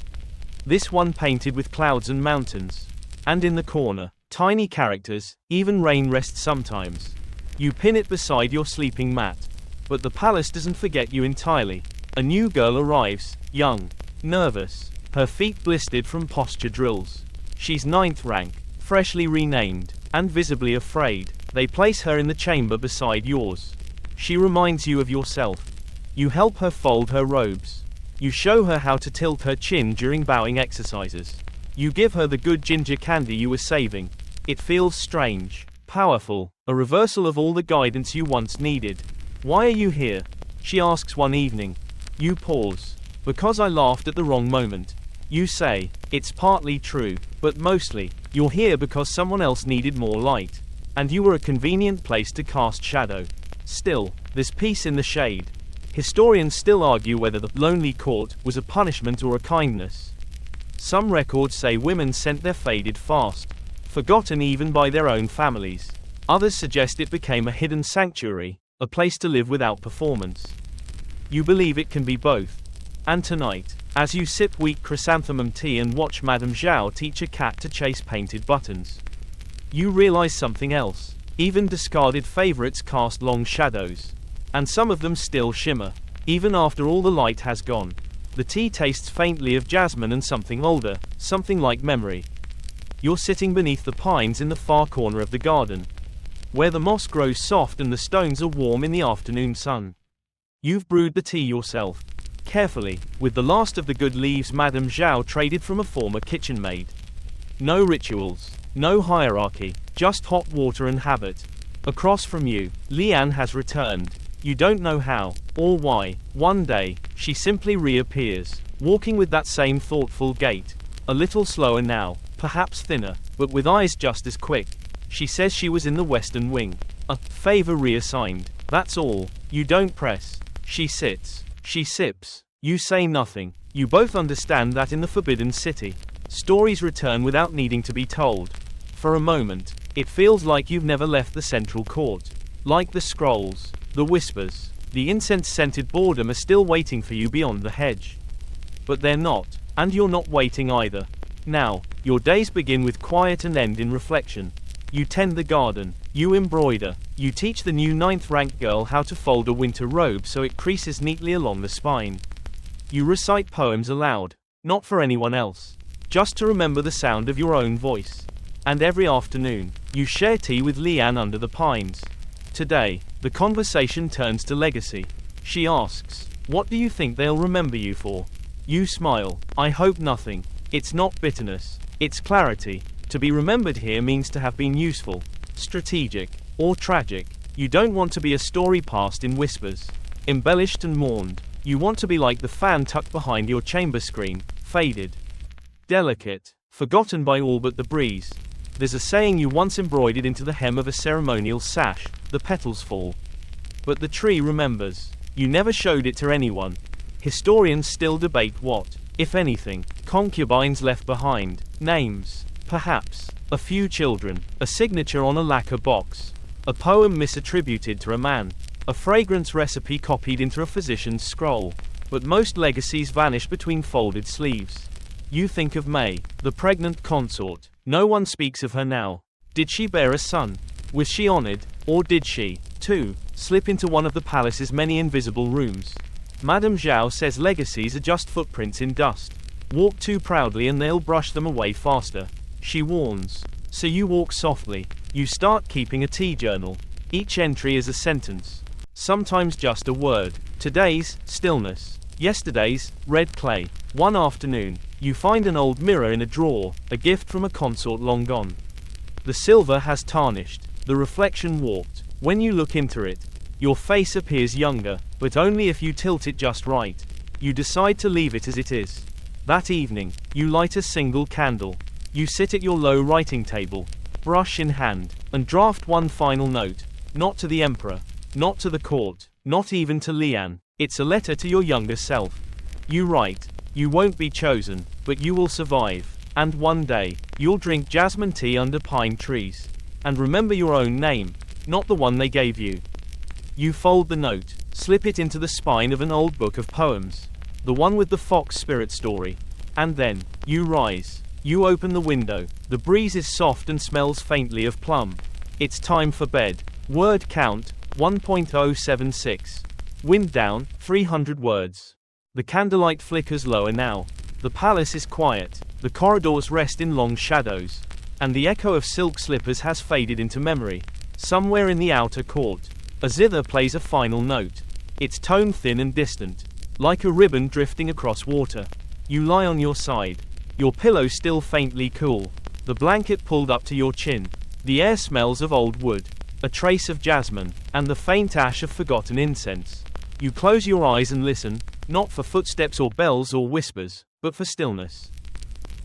This one painted with clouds and mountains. And in the corner, tiny characters, even rain rests sometimes. You pin it beside your sleeping mat. But the palace doesn't forget you entirely. A new girl arrives, young, nervous, her feet blistered from posture drills. She's 9th rank, freshly renamed, and visibly afraid. They place her in the chamber beside yours. She reminds you of yourself. You help her fold her robes. You show her how to tilt her chin during bowing exercises. You give her the good ginger candy you were saving. It feels strange, powerful, a reversal of all the guidance you once needed. Why are you here? She asks one evening. You pause. Because I laughed at the wrong moment. You say, it's partly true, but mostly, you're here because someone else needed more light. And you were a convenient place to cast shadow. Still, there's peace in the shade. Historians still argue whether the lonely court was a punishment or a kindness. Some records say women sent their faded fast, forgotten even by their own families. Others suggest it became a hidden sanctuary, a place to live without performance. You believe it can be both. And tonight, as you sip weak chrysanthemum tea and watch Madame Zhao teach a cat to chase painted buttons, you realize something else. Even discarded favorites cast long shadows. And some of them still shimmer, even after all the light has gone. The tea tastes faintly of jasmine and something older, something like memory. You're sitting beneath the pines in the far corner of the garden, where the moss grows soft and the stones are warm in the afternoon sun. You've brewed the tea yourself, carefully, with the last of the good leaves Madame Zhao traded from a former kitchen maid. No rituals, no hierarchy, just hot water and habit. Across from you, Lian has returned. You don't know how, or why. One day, she simply reappears, walking with that same thoughtful gait. A little slower now, perhaps thinner, but with eyes just as quick. She says she was in the western wing. A favor reassigned. That's all. You don't press. She sits. She sips. You say nothing. You both understand that in the Forbidden City, stories return without needing to be told. For a moment, it feels like you've never left the central court. Like the scrolls, the whispers, the incense-scented boredom are still waiting for you beyond the hedge. But they're not, and you're not waiting either. Now, your days begin with quiet and end in reflection. You tend the garden, you embroider, you teach the new 9th rank girl how to fold a winter robe so it creases neatly along the spine. You recite poems aloud, not for anyone else, just to remember the sound of your own voice. And every afternoon, you share tea with Lian under the pines. Today, the conversation turns to legacy. She asks, what do you think they'll remember you for? You smile. I hope nothing. It's not bitterness. It's clarity. To be remembered here means to have been useful, strategic, or tragic. You don't want to be a story passed in whispers, embellished and mourned. You want to be like the fan tucked behind your chamber screen, faded, delicate, forgotten by all but the breeze. There's a saying you once embroidered into the hem of a ceremonial sash: the petals fall. But the tree remembers. You never showed it to anyone. Historians still debate what, if anything, concubines left behind. Names, perhaps, a few children, a signature on a lacquer box, a poem misattributed to a man, a fragrance recipe copied into a physician's scroll. But most legacies vanish between folded sleeves. You think of May, the pregnant consort. No one speaks of her now. Did she bear a son? Was she honored, or did she, too, slip into one of the palace's many invisible rooms? Madame Zhao says legacies are just footprints in dust. Walk too proudly and they'll brush them away faster. She warns. So you walk softly. You start keeping a tea journal. Each entry is a sentence. Sometimes just a word. Today's, stillness. Yesterday's, red clay. One afternoon, you find an old mirror in a drawer, a gift from a consort long gone. The silver has tarnished, the reflection warped. When you look into it, your face appears younger, but only if you tilt it just right. You decide to leave it as it is. That evening, you light a single candle. You sit at your low writing table, brush in hand, and draft one final note. Not to the emperor, not to the court, not even to Lian. It's a letter to your younger self. You write, you won't be chosen, but you will survive. And one day, you'll drink jasmine tea under pine trees. And remember your own name, not the one they gave you. You fold the note, slip it into the spine of an old book of poems. The one with the fox spirit story. And then, you rise. You open the window. The breeze is soft and smells faintly of plum. It's time for bed. Word count, 1.076. Wind down, 300 words. The candlelight flickers lower now. The palace is quiet. The corridors rest in long shadows. And the echo of silk slippers has faded into memory. Somewhere in the outer court, a zither plays a final note. Its tone thin and distant, like a ribbon drifting across water. You lie on your side. Your pillow still faintly cool. The blanket pulled up to your chin. The air smells of old wood, a trace of jasmine, and the faint ash of forgotten incense. You close your eyes and listen, not for footsteps or bells or whispers, but for stillness.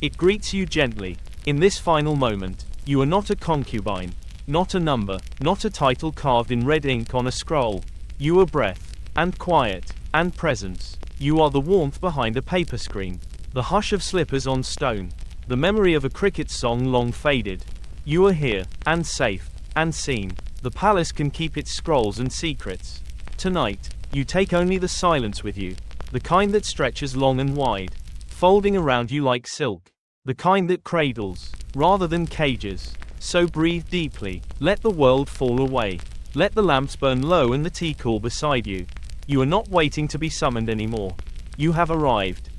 It greets you gently. In this final moment, you are not a concubine, not a number, not a title carved in red ink on a scroll. You are breath, and quiet, and presence. You are the warmth behind a paper screen, the hush of slippers on stone, the memory of a cricket song long faded. You are here, and safe, and seen. The palace can keep its scrolls and secrets. Tonight, you take only the silence with you, the kind that stretches long and wide, folding around you like silk, the kind that cradles, rather than cages. So breathe deeply, let the world fall away, let the lamps burn low and the tea cool beside you. You are not waiting to be summoned anymore. You have arrived.